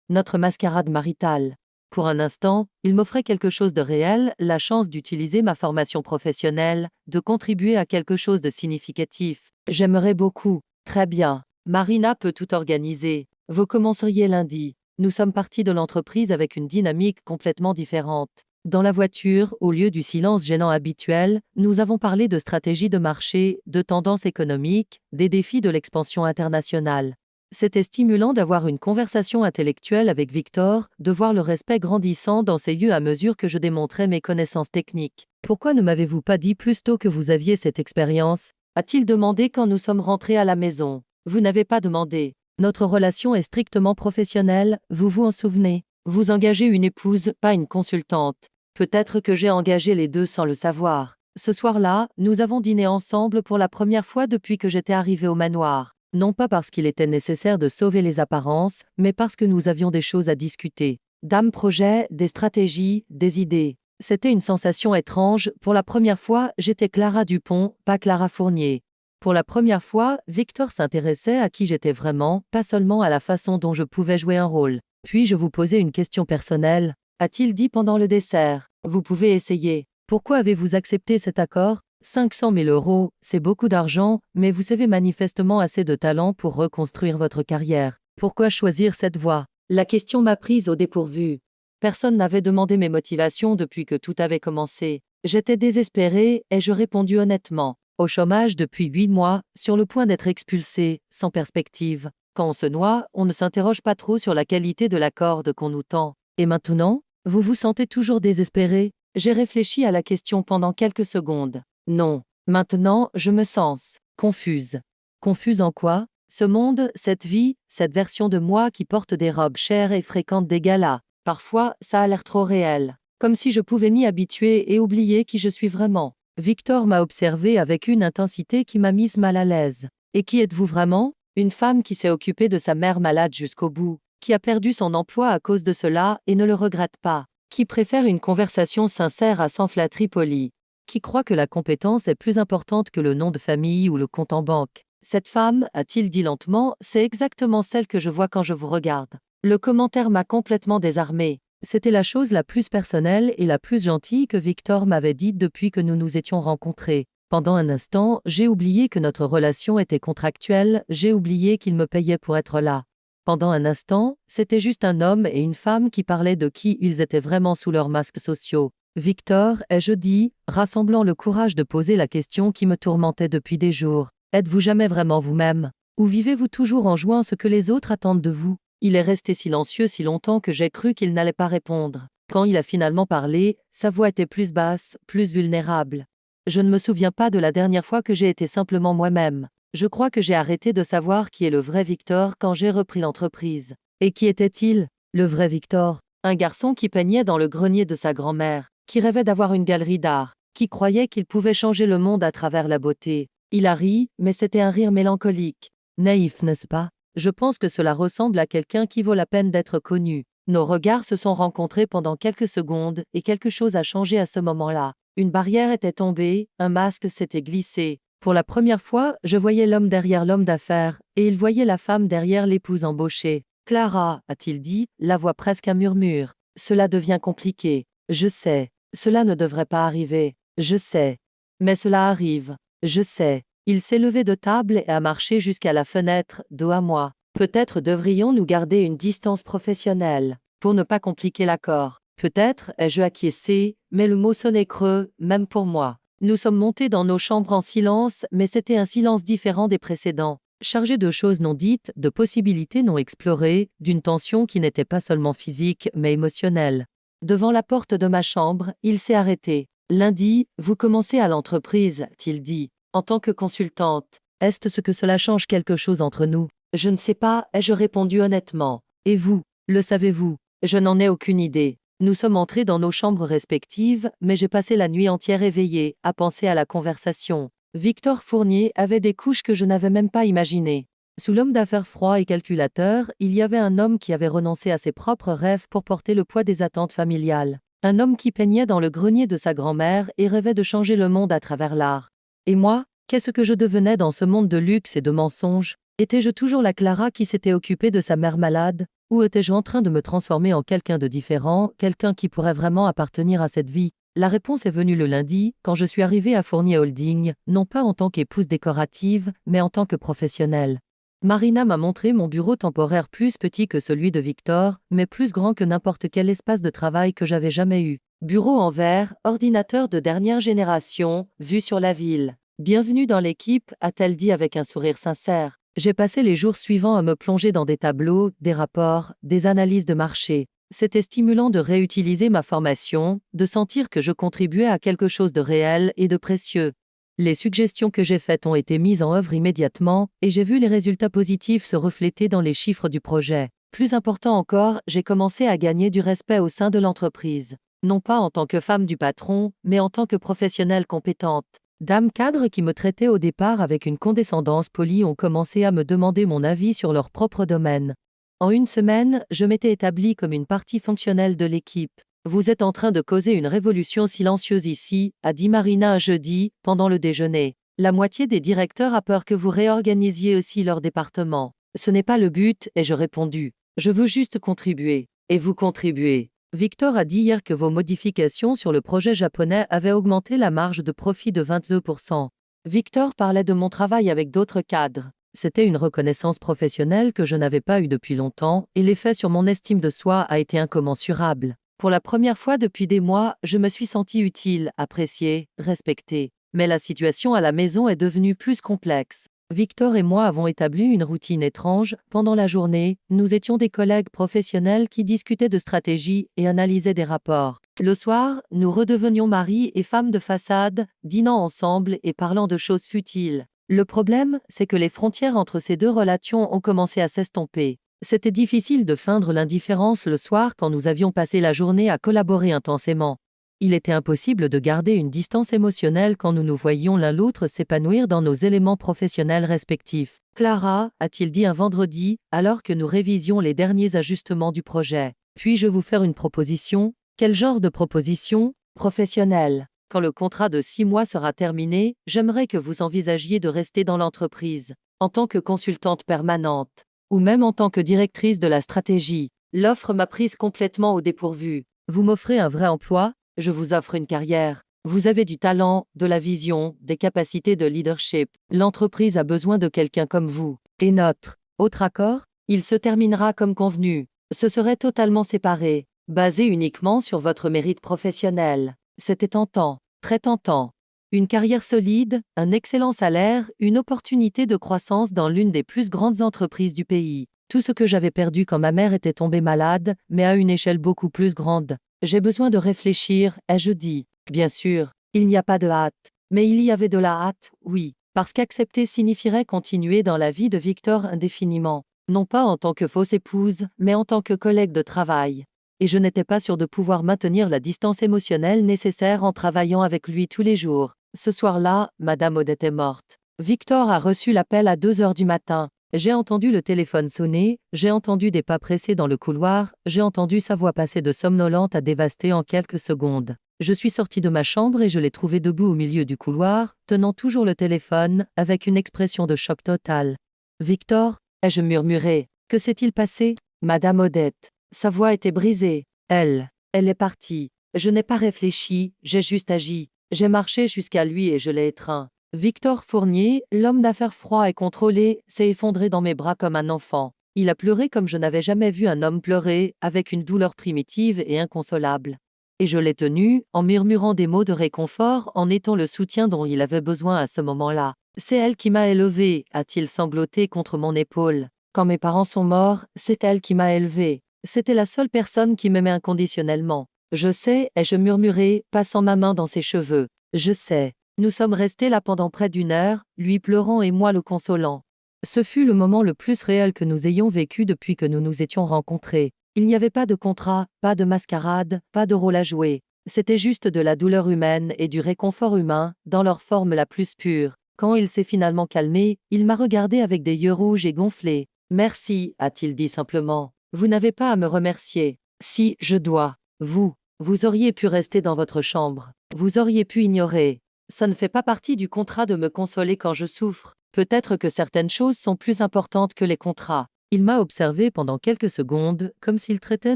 notre mascarade maritale. Pour un instant, il m'offrait quelque chose de réel, la chance d'utiliser ma formation professionnelle, de contribuer à quelque chose de significatif. J'aimerais beaucoup. Très bien. Marina peut tout organiser. Vous commenceriez lundi. Nous sommes partis de l'entreprise avec une dynamique complètement différente. Dans la voiture, au lieu du silence gênant habituel, nous avons parlé de stratégie de marché, de tendances économiques, des défis de l'expansion internationale. C'était stimulant d'avoir une conversation intellectuelle avec Victor, de voir le respect grandissant dans ses yeux à mesure que je démontrais mes connaissances techniques. Pourquoi ne m'avez-vous pas dit plus tôt que vous aviez cette expérience? A-t-il demandé quand nous sommes rentrés à la maison. Vous n'avez pas demandé. Notre relation est strictement professionnelle, vous vous en souvenez? Vous engagez une épouse, pas une consultante. Peut-être que j'ai engagé les deux sans le savoir. Ce soir-là, nous avons dîné ensemble pour la première fois depuis que j'étais arrivé au manoir. Non pas parce qu'il était nécessaire de sauver les apparences, mais parce que nous avions des choses à discuter. Dame projet, des stratégies, des idées. C'était une sensation étrange. Pour la première fois, j'étais Clara Dupont, pas Clara Fournier. Pour la première fois, Victor s'intéressait à qui j'étais vraiment, pas seulement à la façon dont je pouvais jouer un rôle. Puis-je vous poser une question personnelle? A-t-il dit pendant le dessert. Vous pouvez essayer. Pourquoi avez-vous accepté cet accord? 500 000 euros, c'est beaucoup d'argent, mais vous avez manifestement assez de talent pour reconstruire votre carrière. Pourquoi choisir cette voie? La question m'a prise au dépourvu. Personne n'avait demandé mes motivations depuis que tout avait commencé. J'étais désespérée et je répondis honnêtement. Au chômage depuis 8 mois, sur le point d'être expulsé, sans perspective. Quand on se noie, on ne s'interroge pas trop sur la qualité de la corde qu'on nous tend. Et maintenant, vous vous sentez toujours désespéré? J'ai réfléchi à la question pendant quelques secondes. Non. Maintenant, je me sens confuse. Confuse en quoi? Ce monde, cette vie, cette version de moi qui porte des robes chères et fréquente des galas. Parfois, ça a l'air trop réel. Comme si je pouvais m'y habituer et oublier qui je suis vraiment. Victor m'a observé avec une intensité qui m'a mise mal à l'aise. Et qui êtes-vous vraiment? Une femme qui s'est occupée de sa mère malade jusqu'au bout, qui a perdu son emploi à cause de cela et ne le regrette pas, qui préfère une conversation sincère à 100 flatteries polies, qui croit que la compétence est plus importante que le nom de famille ou le compte en banque. Cette femme, a-t-il dit lentement, c'est exactement celle que je vois quand je vous regarde. Le commentaire m'a complètement désarmé. C'était la chose la plus personnelle et la plus gentille que Victor m'avait dite depuis que nous nous étions rencontrés. Pendant un instant, j'ai oublié que notre relation était contractuelle, j'ai oublié qu'il me payait pour être là. Pendant un instant, c'était juste un homme et une femme qui parlaient de qui ils étaient vraiment sous leurs masques sociaux. Victor, ai-je dit, rassemblant le courage de poser la question qui me tourmentait depuis des jours. Êtes-vous jamais vraiment vous-même? Ou vivez-vous toujours en jouant ce que les autres attendent de vous? Il est resté silencieux si longtemps que j'ai cru qu'il n'allait pas répondre. Quand il a finalement parlé, sa voix était plus basse, plus vulnérable. Je ne me souviens pas de la dernière fois que j'ai été simplement moi-même. Je crois que j'ai arrêté de savoir qui est le vrai Victor quand j'ai repris l'entreprise. Et qui était-il, le vrai Victor? Un garçon qui peignait dans le grenier de sa grand-mère, qui rêvait d'avoir une galerie d'art, qui croyait qu'il pouvait changer le monde à travers la beauté. Il a ri, mais c'était un rire mélancolique. Naïf, n'est-ce pas? Je pense que cela ressemble à quelqu'un qui vaut la peine d'être connu. Nos regards se sont rencontrés pendant quelques secondes et quelque chose a changé à ce moment-là. Une barrière était tombée, un masque s'était glissé. Pour la première fois, je voyais l'homme derrière l'homme d'affaires, et il voyait la femme derrière l'épouse embauchée. Clara, a-t-il dit, la voix presque un murmure. Cela devient compliqué. Je sais. Cela ne devrait pas arriver. Je sais. Mais cela arrive. Je sais. Il s'est levé de table et a marché jusqu'à la fenêtre, dos à moi. Peut-être devrions-nous garder une distance professionnelle, pour ne pas compliquer l'accord. Peut-être ai-je acquiescé, mais le mot sonnait creux, même pour moi. Nous sommes montés dans nos chambres en silence, mais c'était un silence différent des précédents, chargé de choses non dites, de possibilités non explorées, d'une tension qui n'était pas seulement physique, mais émotionnelle. Devant la porte de ma chambre, il s'est arrêté. Lundi, vous commencez à l'entreprise, a-t-il dit, en tant que consultante. Est-ce ce que cela change quelque chose entre nous? Je ne sais pas, ai-je répondu honnêtement. Et vous, le savez-vous? Je n'en ai aucune idée. Nous sommes entrés dans nos chambres respectives, mais j'ai passé la nuit entière éveillée, à penser à la conversation. Victor Fournier avait des couches que je n'avais même pas imaginées. Sous l'homme d'affaires froid et calculateur, il y avait un homme qui avait renoncé à ses propres rêves pour porter le poids des attentes familiales. Un homme qui peignait dans le grenier de sa grand-mère et rêvait de changer le monde à travers l'art. Et moi, qu'est-ce que je devenais dans ce monde de luxe et de mensonges? Étais-je toujours la Clara qui s'était occupée de sa mère malade? Ou étais-je en train de me transformer en quelqu'un de différent, quelqu'un qui pourrait vraiment appartenir à cette vie? La réponse est venue le lundi, quand je suis arrivée à Fournier Holding, non pas en tant qu'épouse décorative, mais en tant que professionnelle. Marina m'a montré mon bureau temporaire plus petit que celui de Victor, mais plus grand que n'importe quel espace de travail que j'avais jamais eu. Bureau en verre, ordinateur de dernière génération, vue sur la ville. Bienvenue dans l'équipe, a-t-elle dit avec un sourire sincère. J'ai passé les jours suivants à me plonger dans des tableaux, des rapports, des analyses de marché. C'était stimulant de réutiliser ma formation, de sentir que je contribuais à quelque chose de réel et de précieux. Les suggestions que j'ai faites ont été mises en œuvre immédiatement, et j'ai vu les résultats positifs se refléter dans les chiffres du projet. Plus important encore, j'ai commencé à gagner du respect au sein de l'entreprise. Non pas en tant que femme du patron, mais en tant que professionnelle compétente. Dames cadres qui me traitaient au départ avec une condescendance polie ont commencé à me demander mon avis sur leur propre domaine. En une semaine, je m'étais établie comme une partie fonctionnelle de l'équipe. Vous êtes en train de causer une révolution silencieuse ici, a dit Marina un jeudi, pendant le déjeuner. La moitié des directeurs a peur que vous réorganisiez aussi leur département. Ce n'est pas le but, ai-je répondu. Je veux juste contribuer. Et vous contribuez. Victor a dit hier que vos modifications sur le projet japonais avaient augmenté la marge de profit de 22%. Victor parlait de mon travail avec d'autres cadres. C'était une reconnaissance professionnelle que je n'avais pas eue depuis longtemps, et l'effet sur mon estime de soi a été incommensurable. Pour la première fois depuis des mois, je me suis sentie utile, appréciée, respectée. Mais la situation à la maison est devenue plus complexe. Victor et moi avons établi une routine étrange. Pendant la journée, nous étions des collègues professionnels qui discutaient de stratégie et analysaient des rapports. Le soir, nous redevenions mari et femme de façade, dînant ensemble et parlant de choses futiles. Le problème, c'est que les frontières entre ces deux relations ont commencé à s'estomper. C'était difficile de feindre l'indifférence le soir quand nous avions passé la journée à collaborer intensément. Il était impossible de garder une distance émotionnelle quand nous nous voyions l'un l'autre s'épanouir dans nos éléments professionnels respectifs. Clara, a-t-il dit un vendredi, alors que nous révisions les derniers ajustements du projet. Puis-je vous faire une proposition? Quel genre de proposition? Professionnelle. Quand le contrat de 6 mois sera terminé, j'aimerais que vous envisagiez de rester dans l'entreprise, en tant que consultante permanente, ou même en tant que directrice de la stratégie. L'offre m'a prise complètement au dépourvu. Vous m'offrez un vrai emploi? Je vous offre une carrière. Vous avez du talent, de la vision, des capacités de leadership. L'entreprise a besoin de quelqu'un comme vous. Et notre autre accord? Il se terminera comme convenu. Ce serait totalement séparé, basé uniquement sur votre mérite professionnel. C'était tentant, très tentant. Une carrière solide, un excellent salaire, une opportunité de croissance dans l'une des plus grandes entreprises du pays. Tout ce que j'avais perdu quand ma mère était tombée malade, mais à une échelle beaucoup plus grande. J'ai besoin de réfléchir, ai-je dit. Bien sûr, il n'y a pas de hâte. Mais il y avait de la hâte, oui. Parce qu'accepter signifierait continuer dans la vie de Victor indéfiniment. Non pas en tant que fausse épouse, mais en tant que collègue de travail. Et je n'étais pas sûre de pouvoir maintenir la distance émotionnelle nécessaire en travaillant avec lui tous les jours. Ce soir-là, Madame Odette est morte. Victor a reçu l'appel à 2 heures du matin. J'ai entendu le téléphone sonner, j'ai entendu des pas pressés dans le couloir, j'ai entendu sa voix passer de somnolente à dévastée en quelques secondes. Je suis sortie de ma chambre et je l'ai trouvé debout au milieu du couloir, tenant toujours le téléphone, avec une expression de choc total. Victor, ai-je murmuré. Que s'est-il passé? Madame Odette. Sa voix était brisée. Elle est partie. Je n'ai pas réfléchi, j'ai juste agi. J'ai marché jusqu'à lui et je l'ai étreint. Victor Fournier, l'homme d'affaires froid et contrôlé, s'est effondré dans mes bras comme un enfant. Il a pleuré comme je n'avais jamais vu un homme pleurer, avec une douleur primitive et inconsolable. Et je l'ai tenu, en murmurant des mots de réconfort, en étant le soutien dont il avait besoin à ce moment-là. C'est elle qui m'a élevé, a-t-il sangloté contre mon épaule. Quand mes parents sont morts, c'est elle qui m'a élevé. C'était la seule personne qui m'aimait inconditionnellement. Je sais, ai-je murmuré, passant ma main dans ses cheveux. Je sais. Nous sommes restés là pendant près d'1 heure, lui pleurant et moi le consolant. Ce fut le moment le plus réel que nous ayons vécu depuis que nous nous étions rencontrés. Il n'y avait pas de contrat, pas de mascarade, pas de rôle à jouer. C'était juste de la douleur humaine et du réconfort humain, dans leur forme la plus pure. Quand il s'est finalement calmé, il m'a regardé avec des yeux rouges et gonflés. Merci, a-t-il dit simplement. Vous n'avez pas à me remercier. Si, je dois. Vous auriez pu rester dans votre chambre. Vous auriez pu ignorer. Ça ne fait pas partie du contrat de me consoler quand je souffre. Peut-être que certaines choses sont plus importantes que les contrats. Il m'a observé pendant quelques secondes, comme s'il traitait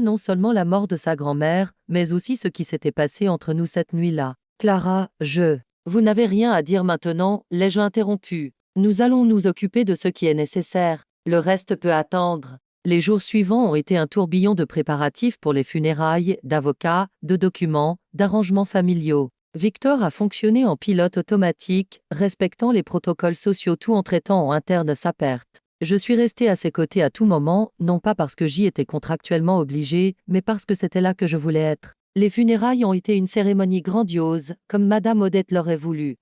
non seulement la mort de sa grand-mère, mais aussi ce qui s'était passé entre nous cette nuit-là. Clara, Vous n'avez rien à dire maintenant, l'ai-je interrompu. Nous allons nous occuper de ce qui est nécessaire. Le reste peut attendre. Les jours suivants ont été un tourbillon de préparatifs pour les funérailles, d'avocats, de documents, d'arrangements familiaux. Victor a fonctionné en pilote automatique, respectant les protocoles sociaux tout en traitant en interne sa perte. Je suis restée à ses côtés à tout moment, non pas parce que j'y étais contractuellement obligée, mais parce que c'était là que je voulais être. Les funérailles ont été une cérémonie grandiose, comme Madame Odette l'aurait voulu.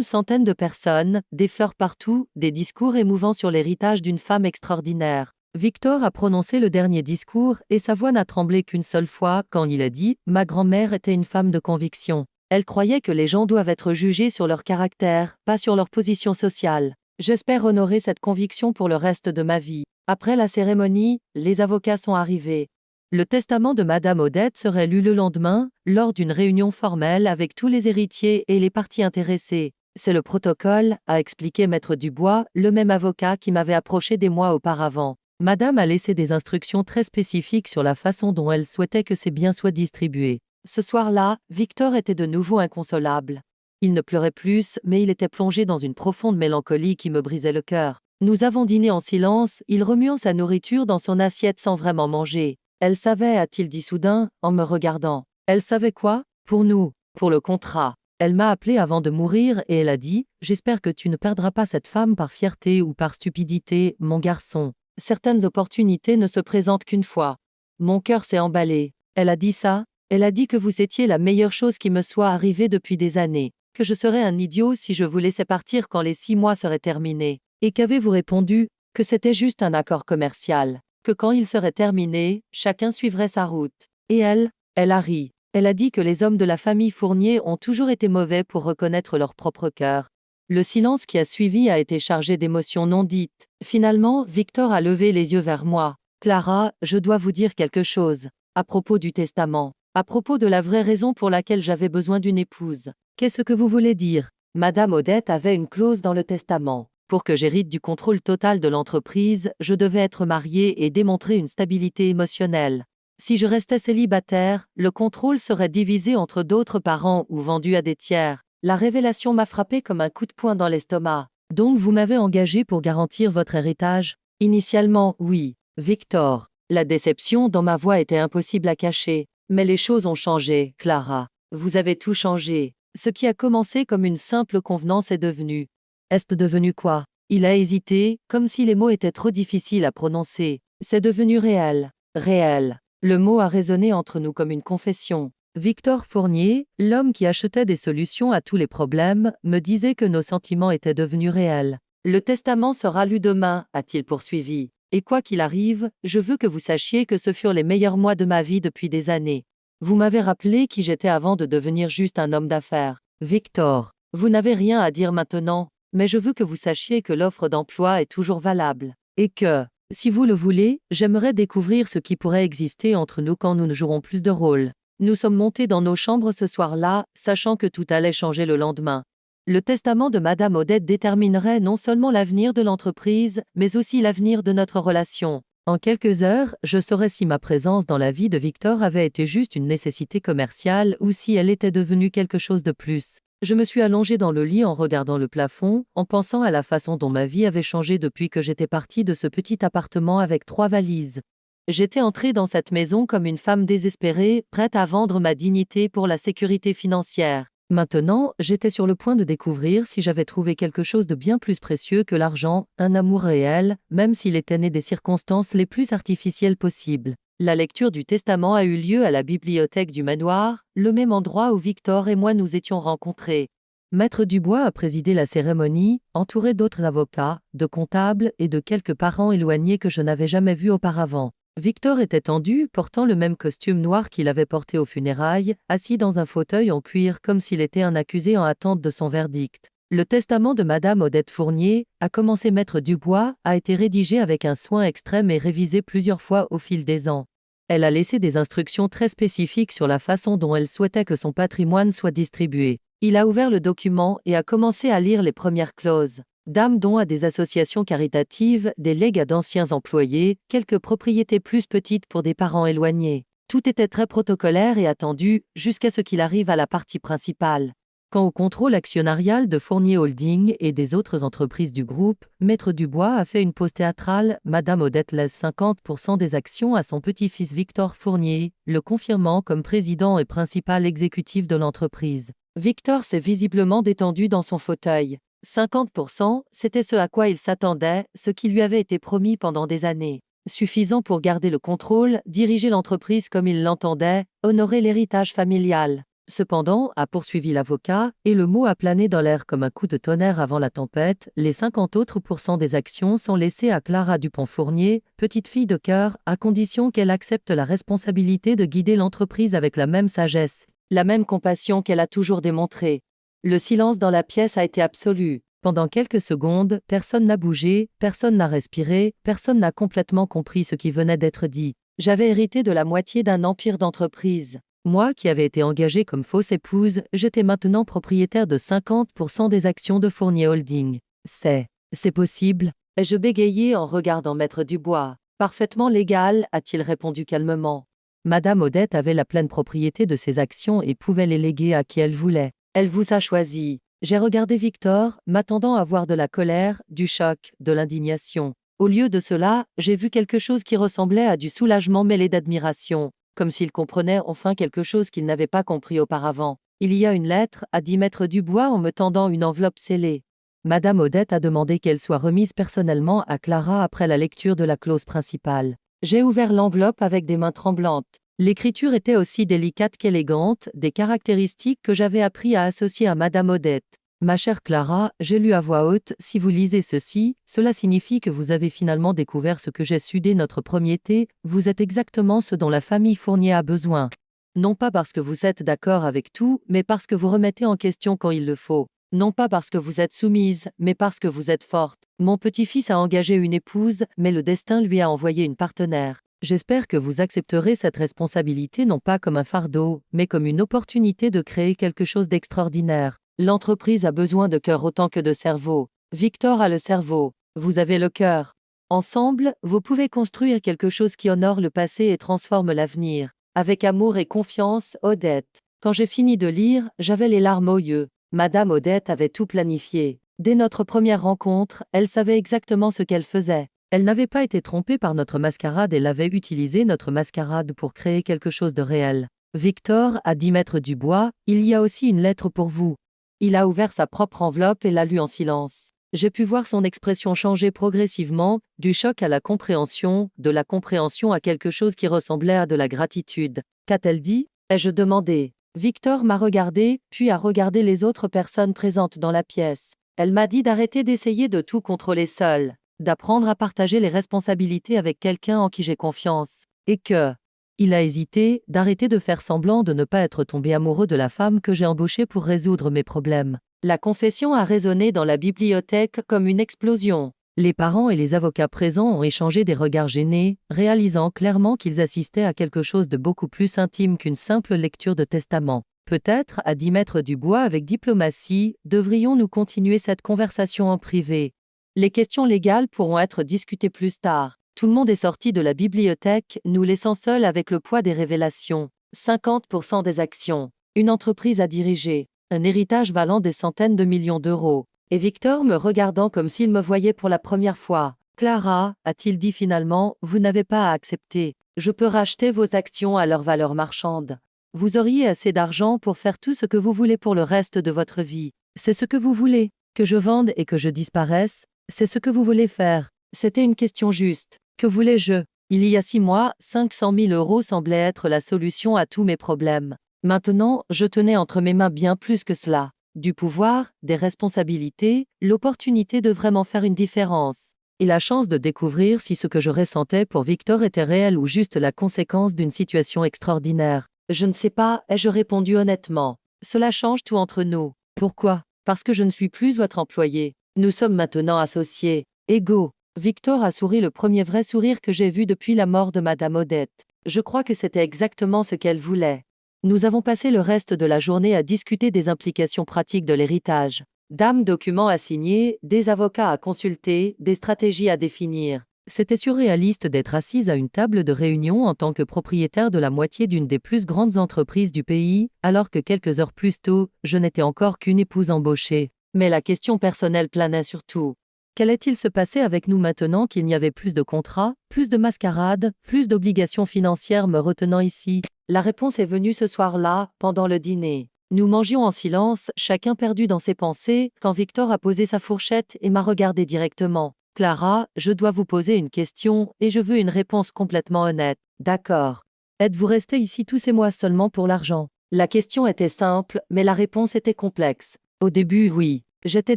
Centaines de personnes, des fleurs partout, des discours émouvants sur l'héritage d'une femme extraordinaire. Victor a prononcé le dernier discours et sa voix n'a tremblé qu'une seule fois quand il a dit « Ma grand-mère était une femme de conviction ». Elle croyait que les gens doivent être jugés sur leur caractère, pas sur leur position sociale. J'espère honorer cette conviction pour le reste de ma vie. Après la cérémonie, les avocats sont arrivés. Le testament de Madame Odette serait lu le lendemain, lors d'une réunion formelle avec tous les héritiers et les parties intéressées. C'est le protocole, a expliqué Maître Dubois, le même avocat qui m'avait approché des mois auparavant. Madame a laissé des instructions très spécifiques sur la façon dont elle souhaitait que ses biens soient distribués. Ce soir-là, Victor était de nouveau inconsolable. Il ne pleurait plus, mais il était plongé dans une profonde mélancolie qui me brisait le cœur. Nous avons dîné en silence, il remuant sa nourriture dans son assiette sans vraiment manger. Elle savait, a-t-il dit soudain, en me regardant. Elle savait quoi? Pour nous, pour le contrat. Elle m'a appelé avant de mourir et elle a dit « J'espère que tu ne perdras pas cette femme par fierté ou par stupidité, mon garçon. Certaines opportunités ne se présentent qu'une fois. » Mon cœur s'est emballé. Elle a dit ça? Elle a dit que vous étiez la meilleure chose qui me soit arrivée depuis des années, que je serais un idiot si je vous laissais partir quand les 6 mois seraient terminés. Et qu'avez-vous répondu? Que c'était juste un accord commercial, que quand il serait terminé, chacun suivrait sa route. Et elle a ri. Elle a dit que les hommes de la famille Fournier ont toujours été mauvais pour reconnaître leur propre cœur. Le silence qui a suivi a été chargé d'émotions non dites. Finalement, Victor a levé les yeux vers moi. « Clara, je dois vous dire quelque chose. À propos du testament. À propos de la vraie raison pour laquelle j'avais besoin d'une épouse. Qu'est-ce que vous voulez dire? » Madame Odette avait une clause dans le testament. Pour que j'hérite du contrôle total de l'entreprise, je devais être mariée et démontrer une stabilité émotionnelle. Si je restais célibataire, le contrôle serait divisé entre d'autres parents ou vendu à des tiers. La révélation m'a frappé comme un coup de poing dans l'estomac. Donc vous m'avez engagé pour garantir votre héritage? Initialement, oui. Victor. La déception dans ma voix était impossible à cacher. Mais les choses ont changé, Clara. Vous avez tout changé. Ce qui a commencé comme une simple convenance est devenu. Est-ce devenu quoi? Il a hésité, comme si les mots étaient trop difficiles à prononcer. C'est devenu réel. Réel. Le mot a résonné entre nous comme une confession. Victor Fournier, l'homme qui achetait des solutions à tous les problèmes, me disait que nos sentiments étaient devenus réels. Le testament sera lu demain, a-t-il poursuivi. Et quoi qu'il arrive, je veux que vous sachiez que ce furent les meilleurs mois de ma vie depuis des années. Vous m'avez rappelé qui j'étais avant de devenir juste un homme d'affaires. Victor, vous n'avez rien à dire maintenant, mais je veux que vous sachiez que l'offre d'emploi est toujours valable. Et que, si vous le voulez, j'aimerais découvrir ce qui pourrait exister entre nous quand nous ne jouerons plus de rôle. Nous sommes montés dans nos chambres ce soir-là, sachant que tout allait changer le lendemain. Le testament de Madame Odette déterminerait non seulement l'avenir de l'entreprise, mais aussi l'avenir de notre relation. En quelques heures, je saurais si ma présence dans la vie de Victor avait été juste une nécessité commerciale ou si elle était devenue quelque chose de plus. Je me suis allongée dans le lit en regardant le plafond, en pensant à la façon dont ma vie avait changé depuis que j'étais partie de ce petit appartement avec 3 valises. J'étais entrée dans cette maison comme une femme désespérée, prête à vendre ma dignité pour la sécurité financière. Maintenant, j'étais sur le point de découvrir si j'avais trouvé quelque chose de bien plus précieux que l'argent, un amour réel, même s'il était né des circonstances les plus artificielles possibles. La lecture du testament a eu lieu à la bibliothèque du manoir, le même endroit où Victor et moi nous étions rencontrés. Maître Dubois a présidé la cérémonie, entouré d'autres avocats, de comptables et de quelques parents éloignés que je n'avais jamais vus auparavant. Victor était tendu, portant le même costume noir qu'il avait porté aux funérailles, assis dans un fauteuil en cuir comme s'il était un accusé en attente de son verdict. Le testament de Madame Odette Fournier, a commencé Maître Dubois, a été rédigé avec un soin extrême et révisé plusieurs fois au fil des ans. Elle a laissé des instructions très spécifiques sur la façon dont elle souhaitait que son patrimoine soit distribué. Il a ouvert le document et a commencé à lire les premières clauses. Dame dons à des associations caritatives, des legs à d'anciens employés, quelques propriétés plus petites pour des parents éloignés. Tout était très protocolaire et attendu, jusqu'à ce qu'il arrive à la partie principale. Quant au contrôle actionnarial de Fournier Holding et des autres entreprises du groupe, Maître Dubois a fait une pause théâtrale, Madame Odette laisse 50% des actions à son petit-fils Victor Fournier, le confirmant comme président et principal exécutif de l'entreprise. Victor s'est visiblement détendu dans son fauteuil. 50%, c'était ce à quoi il s'attendait, ce qui lui avait été promis pendant des années. Suffisant pour garder le contrôle, diriger l'entreprise comme il l'entendait, honorer l'héritage familial. Cependant, a poursuivi l'avocat, et le mot a plané dans l'air comme un coup de tonnerre avant la tempête, les 50 autres pourcents des actions sont laissées à Clara Dupont-Fournier, petite fille de cœur, à condition qu'elle accepte la responsabilité de guider l'entreprise avec la même sagesse, la même compassion qu'elle a toujours démontrée. Le silence dans la pièce a été absolu. Pendant quelques secondes, personne n'a bougé, personne n'a respiré, personne n'a complètement compris ce qui venait d'être dit. J'avais hérité de la moitié d'un empire d'entreprise. Moi qui avais été engagée comme fausse épouse, j'étais maintenant propriétaire de 50% des actions de Fournier Holding. C'est possible? Ai-je bégayé en regardant Maître Dubois. Parfaitement légal, a-t-il répondu calmement. Madame Odette avait la pleine propriété de ses actions et pouvait les léguer à qui elle voulait. Elle vous a choisi. J'ai regardé Victor, m'attendant à voir de la colère, du choc, de l'indignation. Au lieu de cela, j'ai vu quelque chose qui ressemblait à du soulagement mêlé d'admiration, comme s'il comprenait enfin quelque chose qu'il n'avait pas compris auparavant. Il y a une lettre, a dit maître Dubois en me tendant une enveloppe scellée. Madame Odette a demandé qu'elle soit remise personnellement à Clara après la lecture de la clause principale. J'ai ouvert l'enveloppe avec des mains tremblantes. L'écriture était aussi délicate qu'élégante, des caractéristiques que j'avais appris à associer à Madame Odette. Ma chère Clara, j'ai lu à voix haute, si vous lisez ceci, cela signifie que vous avez finalement découvert ce que j'ai su dès notre premier thé, vous êtes exactement ce dont la famille Fournier a besoin. Non pas parce que vous êtes d'accord avec tout, mais parce que vous remettez en question quand il le faut. Non pas parce que vous êtes soumise, mais parce que vous êtes forte. Mon petit-fils a engagé une épouse, mais le destin lui a envoyé une partenaire. J'espère que vous accepterez cette responsabilité non pas comme un fardeau, mais comme une opportunité de créer quelque chose d'extraordinaire. L'entreprise a besoin de cœur autant que de cerveau. Victor a le cerveau. Vous avez le cœur. Ensemble, vous pouvez construire quelque chose qui honore le passé et transforme l'avenir. Avec amour et confiance, Odette. Quand j'ai fini de lire, j'avais les larmes aux yeux. Madame Odette avait tout planifié. Dès notre première rencontre, elle savait exactement ce qu'elle faisait. Elle n'avait pas été trompée par notre mascarade, elle avait utilisé notre mascarade pour créer quelque chose de réel. Victor a dit maître Dubois, il y a aussi une lettre pour vous. Il a ouvert sa propre enveloppe et l'a lue en silence. J'ai pu voir son expression changer progressivement, du choc à la compréhension, de la compréhension à quelque chose qui ressemblait à de la gratitude. Qu'a-t-elle dit? Ai-je demandé. Victor m'a regardé, puis a regardé les autres personnes présentes dans la pièce. Elle m'a dit d'arrêter d'essayer de tout contrôler seule, d'apprendre à partager les responsabilités avec quelqu'un en qui j'ai confiance, et que... Il a hésité, d'arrêter de faire semblant de ne pas être tombé amoureux de la femme que j'ai embauchée pour résoudre mes problèmes. La confession a résonné dans la bibliothèque comme une explosion. Les parents et les avocats présents ont échangé des regards gênés, réalisant clairement qu'ils assistaient à quelque chose de beaucoup plus intime qu'une simple lecture de testament. Peut-être, a dit maître Dubois avec diplomatie, devrions-nous continuer cette conversation en privé. Les questions légales pourront être discutées plus tard. Tout le monde est sorti de la bibliothèque, nous laissant seuls avec le poids des révélations. 50% des actions. Une entreprise à diriger. Un héritage valant des centaines de millions d'euros. Et Victor me regardant comme s'il me voyait pour la première fois. Clara, a-t-il dit finalement, vous n'avez pas à accepter. Je peux racheter vos actions à leur valeur marchande. Vous auriez assez d'argent pour faire tout ce que vous voulez pour le reste de votre vie. C'est ce que vous voulez. Que je vende et que je disparaisse, c'est ce que vous voulez faire. C'était une question juste. Que voulais-je? Il y a 6 mois, 500 000 euros semblaient être la solution à tous mes problèmes. Maintenant, je tenais entre mes mains bien plus que cela. Du pouvoir, des responsabilités, l'opportunité de vraiment faire une différence. Et la chance de découvrir si ce que je ressentais pour Victor était réel ou juste la conséquence d'une situation extraordinaire. Je ne sais pas, ai-je répondu honnêtement. Cela change tout entre nous. Pourquoi? Parce que je ne suis plus votre employé. Nous sommes maintenant associés, égaux. Victor a souri, le premier vrai sourire que j'ai vu depuis la mort de Madame Odette. Je crois que c'était exactement ce qu'elle voulait. Nous avons passé le reste de la journée à discuter des implications pratiques de l'héritage. Documents à signer, des avocats à consulter, des stratégies à définir. C'était surréaliste d'être assise à une table de réunion en tant que propriétaire de la moitié d'une des plus grandes entreprises du pays, alors que quelques heures plus tôt, je n'étais encore qu'une épouse embauchée. Mais la question personnelle planait surtout. Qu'allait-il se passer avec nous maintenant qu'il n'y avait plus de contrats, plus de mascarades, plus d'obligations financières me retenant ici? La réponse est venue ce soir-là, pendant le dîner. Nous mangions en silence, chacun perdu dans ses pensées, quand Victor a posé sa fourchette et m'a regardé directement. Clara, je dois vous poser une question, et je veux une réponse complètement honnête. D'accord. Êtes-vous resté ici tous ces mois seulement pour l'argent? La question était simple, mais la réponse était complexe. Au début, oui. J'étais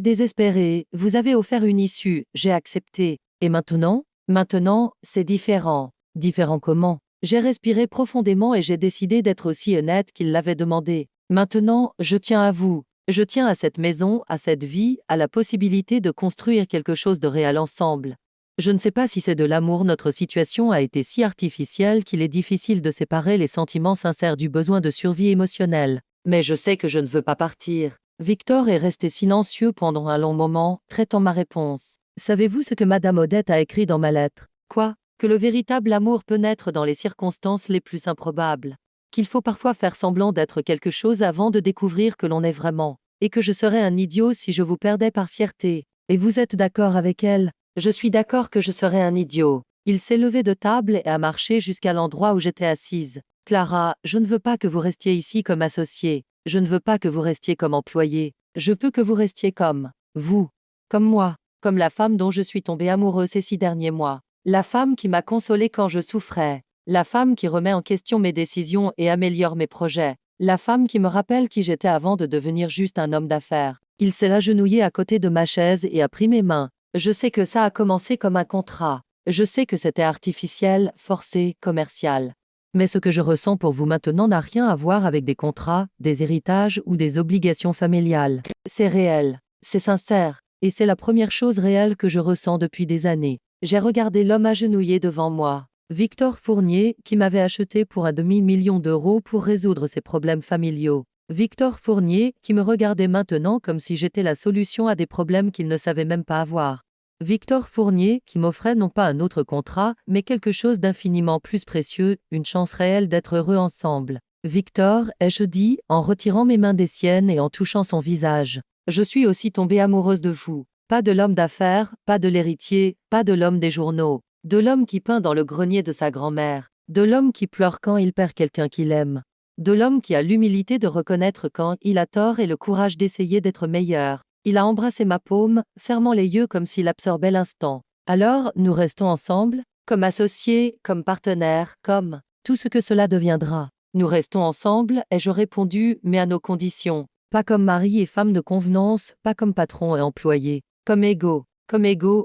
désespérée, vous avez offert une issue, j'ai accepté. Et maintenant? Maintenant, c'est différent. Différent comment? J'ai respiré profondément et j'ai décidé d'être aussi honnête qu'il l'avait demandé. Maintenant, je tiens à vous. Je tiens à cette maison, à cette vie, à la possibilité de construire quelque chose de réel ensemble. Je ne sais pas si c'est de l'amour, notre situation a été si artificielle qu'il est difficile de séparer les sentiments sincères du besoin de survie émotionnelle. Mais je sais que je ne veux pas partir. Victor est resté silencieux pendant un long moment, traitant ma réponse. Savez-vous ce que Madame Odette a écrit dans ma lettre? Quoi? Que le véritable amour peut naître dans les circonstances les plus improbables. Qu'il faut parfois faire semblant d'être quelque chose avant de découvrir que l'on est vraiment. et que je serais un idiot si je vous perdais par fierté. Et vous êtes d'accord avec elle? Je suis d'accord que je serais un idiot. Il s'est levé de table et a marché jusqu'à l'endroit où j'étais assise. Clara, je ne veux pas que vous restiez ici comme associé. Je ne veux pas que vous restiez comme employé. Je veux que vous restiez comme vous, comme moi, comme la femme dont je suis tombée amoureuse ces 6 derniers mois. La femme qui m'a consolée quand je souffrais. La femme qui remet en question mes décisions et améliore mes projets. La femme qui me rappelle qui j'étais avant de devenir juste un homme d'affaires. Il s'est agenouillé à côté de ma chaise et a pris mes mains. Je sais que ça a commencé comme un contrat. Je sais que c'était artificiel, forcé, commercial. Mais ce que je ressens pour vous maintenant n'a rien à voir avec des contrats, des héritages ou des obligations familiales. C'est réel, c'est sincère, et c'est la première chose réelle que je ressens depuis des années. J'ai regardé l'homme agenouillé devant moi. Victor Fournier, qui m'avait acheté pour un demi-million d'euros pour résoudre ses problèmes familiaux. Victor Fournier, qui me regardait maintenant comme si j'étais la solution à des problèmes qu'il ne savait même pas avoir. Victor Fournier, qui m'offrait non pas un autre contrat, mais quelque chose d'infiniment plus précieux, une chance réelle d'être heureux ensemble. Victor, ai-je dit, en retirant mes mains des siennes et en touchant son visage. Je suis aussi tombée amoureuse de vous. Pas de l'homme d'affaires, pas de l'héritier, pas de l'homme des journaux. De l'homme qui peint dans le grenier de sa grand-mère. De l'homme qui pleure quand il perd quelqu'un qu'il aime. De l'homme qui a l'humilité de reconnaître quand il a tort et le courage d'essayer d'être meilleur. Il a embrassé ma paume, fermant les yeux comme s'il absorbait l'instant. Alors, nous restons ensemble, comme associés, comme partenaires, comme tout ce que cela deviendra. Nous restons ensemble, ai-je répondu, mais à nos conditions. Pas comme mari et femme de convenance, pas comme patron et employé. Comme égaux,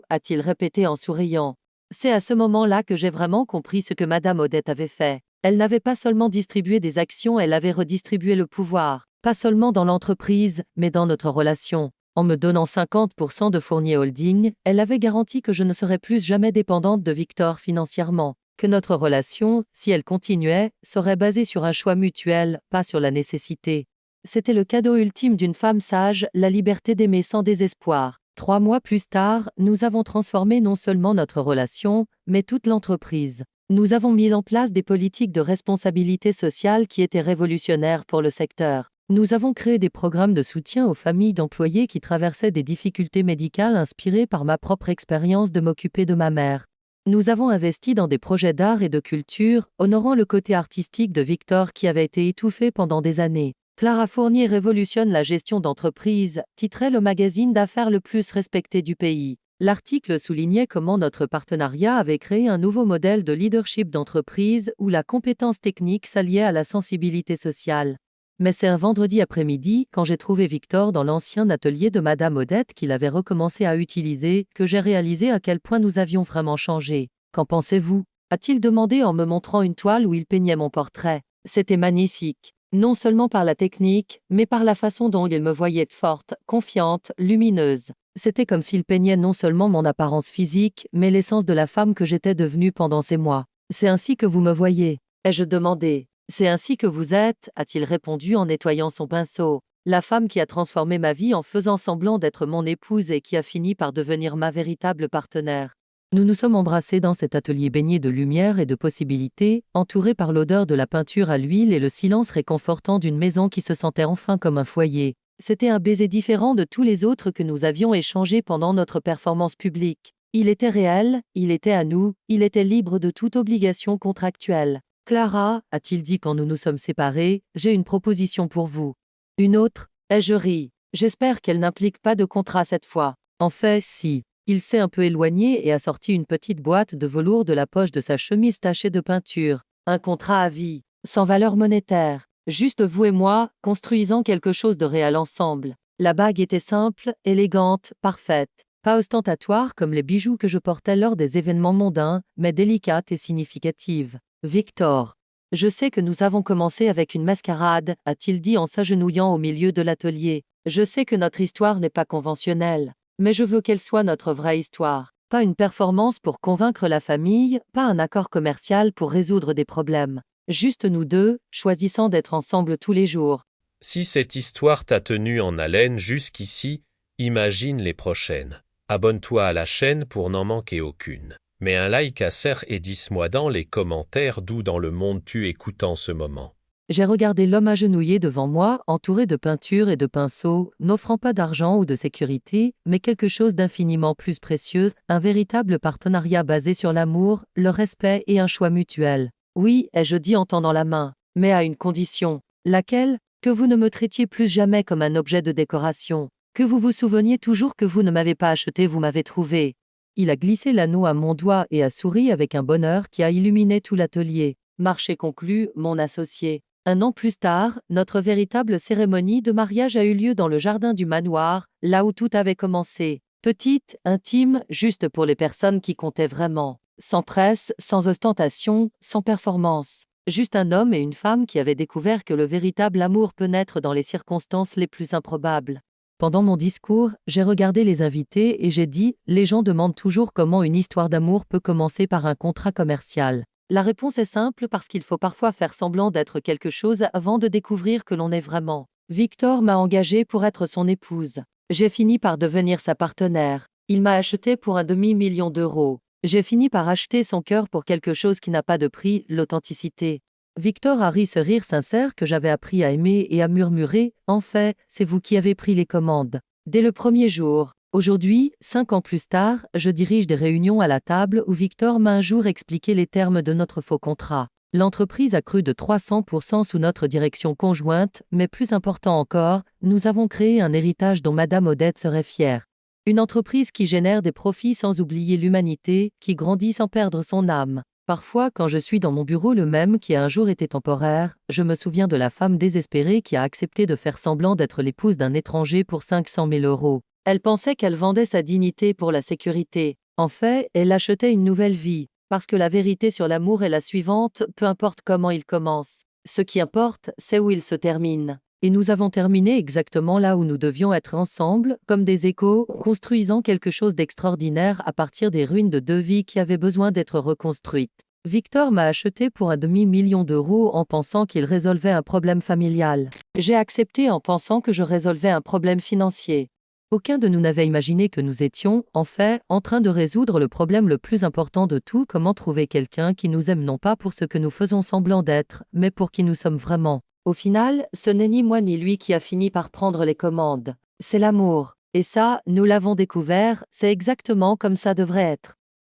a-t-il répété en souriant. C'est à ce moment-là que j'ai vraiment compris ce que Madame Odette avait fait. Elle n'avait pas seulement distribué des actions, elle avait redistribué le pouvoir. Pas seulement dans l'entreprise, mais dans notre relation. En me donnant 50% de Fournier Holding, elle avait garanti que je ne serais plus jamais dépendante de Victor financièrement, que notre relation, si elle continuait, serait basée sur un choix mutuel, pas sur la nécessité. C'était le cadeau ultime d'une femme sage, la liberté d'aimer sans désespoir. 3 mois plus tard, nous avons transformé non seulement notre relation, mais toute l'entreprise. Nous avons mis en place des politiques de responsabilité sociale qui étaient révolutionnaires pour le secteur. Nous avons créé des programmes de soutien aux familles d'employés qui traversaient des difficultés médicales inspirées par ma propre expérience de m'occuper de ma mère. Nous avons investi dans des projets d'art et de culture, honorant le côté artistique de Victor qui avait été étouffé pendant des années. Clara Fournier révolutionne la gestion d'entreprise, titrait le magazine d'affaires le plus respecté du pays. L'article soulignait comment notre partenariat avait créé un nouveau modèle de leadership d'entreprise où la compétence technique s'alliait à la sensibilité sociale. Mais c'est un vendredi après-midi, quand j'ai trouvé Victor dans l'ancien atelier de Madame Odette qu'il avait recommencé à utiliser, que j'ai réalisé à quel point nous avions vraiment changé. Qu'en pensez-vous? A-t-il demandé en me montrant une toile où il peignait mon portrait. C'était magnifique. Non seulement par la technique, mais par la façon dont il me voyait forte, confiante, lumineuse. C'était comme s'il peignait non seulement mon apparence physique, mais l'essence de la femme que j'étais devenue pendant ces mois. C'est ainsi que vous me voyez, ai-je demandé. C'est ainsi que vous êtes, a-t-il répondu en nettoyant son pinceau. La femme qui a transformé ma vie en faisant semblant d'être mon épouse et qui a fini par devenir ma véritable partenaire. Nous nous sommes embrassés dans cet atelier baigné de lumière et de possibilités, entouré par l'odeur de la peinture à l'huile et le silence réconfortant d'une maison qui se sentait enfin comme un foyer. C'était un baiser différent de tous les autres que nous avions échangés pendant notre performance publique. Il était réel, il était à nous, il était libre de toute obligation contractuelle. Clara, a-t-il dit quand nous nous sommes séparés, j'ai une proposition pour vous. Une autre? Ai-je ri. J'espère qu'elle n'implique pas de contrat cette fois. En fait, si. Il s'est un peu éloigné et a sorti une petite boîte de velours de la poche de sa chemise tachée de peinture. Un contrat à vie, sans valeur monétaire. Juste vous et moi, construisant quelque chose de réel ensemble. La bague était simple, élégante, parfaite. Pas ostentatoire comme les bijoux que je portais lors des événements mondains, mais délicate et significative. Victor. Je sais que nous avons commencé avec une mascarade, a-t-il dit en s'agenouillant au milieu de l'atelier. Je sais que notre histoire n'est pas conventionnelle. Mais je veux qu'elle soit notre vraie histoire. Pas une performance pour convaincre la famille, pas un accord commercial pour résoudre des problèmes. Juste nous deux, choisissant d'être ensemble tous les jours. Si cette histoire t'a tenu en haleine jusqu'ici, imagine les prochaines. Abonne-toi à la chaîne pour n'en manquer aucune. Mets un like à Serre et dis-moi dans les commentaires d'où dans le monde tu écoutes en ce moment. J'ai regardé l'homme agenouillé devant moi, entouré de peintures et de pinceaux, n'offrant pas d'argent ou de sécurité, mais quelque chose d'infiniment plus précieux, un véritable partenariat basé sur l'amour, le respect et un choix mutuel. Oui, ai-je dit en tendant la main, mais à une condition. Laquelle? Que vous ne me traitiez plus jamais comme un objet de décoration. Que vous vous souveniez toujours que vous ne m'avez pas acheté, vous m'avez trouvé. Il a glissé l'anneau à mon doigt et a souri avec un bonheur qui a illuminé tout l'atelier. Marché conclu, mon associé. Un an plus tard, notre véritable cérémonie de mariage a eu lieu dans le jardin du manoir, là où tout avait commencé. Petite, intime, juste pour les personnes qui comptaient vraiment. Sans presse, sans ostentation, sans performance. Juste un homme et une femme qui avaient découvert que le véritable amour peut naître dans les circonstances les plus improbables. Pendant mon discours, j'ai regardé les invités et j'ai dit, les gens demandent toujours comment une histoire d'amour peut commencer par un contrat commercial. La réponse est simple parce qu'il faut parfois faire semblant d'être quelque chose avant de découvrir que l'on est vraiment. Victor m'a engagée pour être son épouse. J'ai fini par devenir sa partenaire. Il m'a acheté pour un demi-million d'euros. J'ai fini par acheter son cœur pour quelque chose qui n'a pas de prix, l'authenticité. Victor a ri ce rire sincère que j'avais appris à aimer et à murmurer, « En fait, c'est vous qui avez pris les commandes. » Dès le premier jour. Aujourd'hui, 5 ans plus tard, je dirige des réunions à la table où Victor m'a un jour expliqué les termes de notre faux contrat. L'entreprise a cru de 300% sous notre direction conjointe, mais plus important encore, nous avons créé un héritage dont Madame Odette serait fière. Une entreprise qui génère des profits sans oublier l'humanité, qui grandit sans perdre son âme. Parfois, quand je suis dans mon bureau le même qui a un jour été temporaire, je me souviens de la femme désespérée qui a accepté de faire semblant d'être l'épouse d'un étranger pour 500 000 euros. Elle pensait qu'elle vendait sa dignité pour la sécurité. En fait, elle achetait une nouvelle vie. Parce que la vérité sur l'amour est la suivante, peu importe comment il commence. Ce qui importe, c'est où il se termine. Et nous avons terminé exactement là où nous devions être ensemble, comme des échos, construisant quelque chose d'extraordinaire à partir des ruines de 2 vies qui avaient besoin d'être reconstruites. Victor m'a acheté pour un demi-million d'euros en pensant qu'il résolvait un problème familial. J'ai accepté en pensant que je résolvais un problème financier. Aucun de nous n'avait imaginé que nous étions, en fait, en train de résoudre le problème le plus important de tout, comment trouver quelqu'un qui nous aime non pas pour ce que nous faisons semblant d'être, mais pour qui nous sommes vraiment. Au final, ce n'est ni moi ni lui qui a fini par prendre les commandes. C'est l'amour. Et ça, nous l'avons découvert, c'est exactement comme ça devrait être.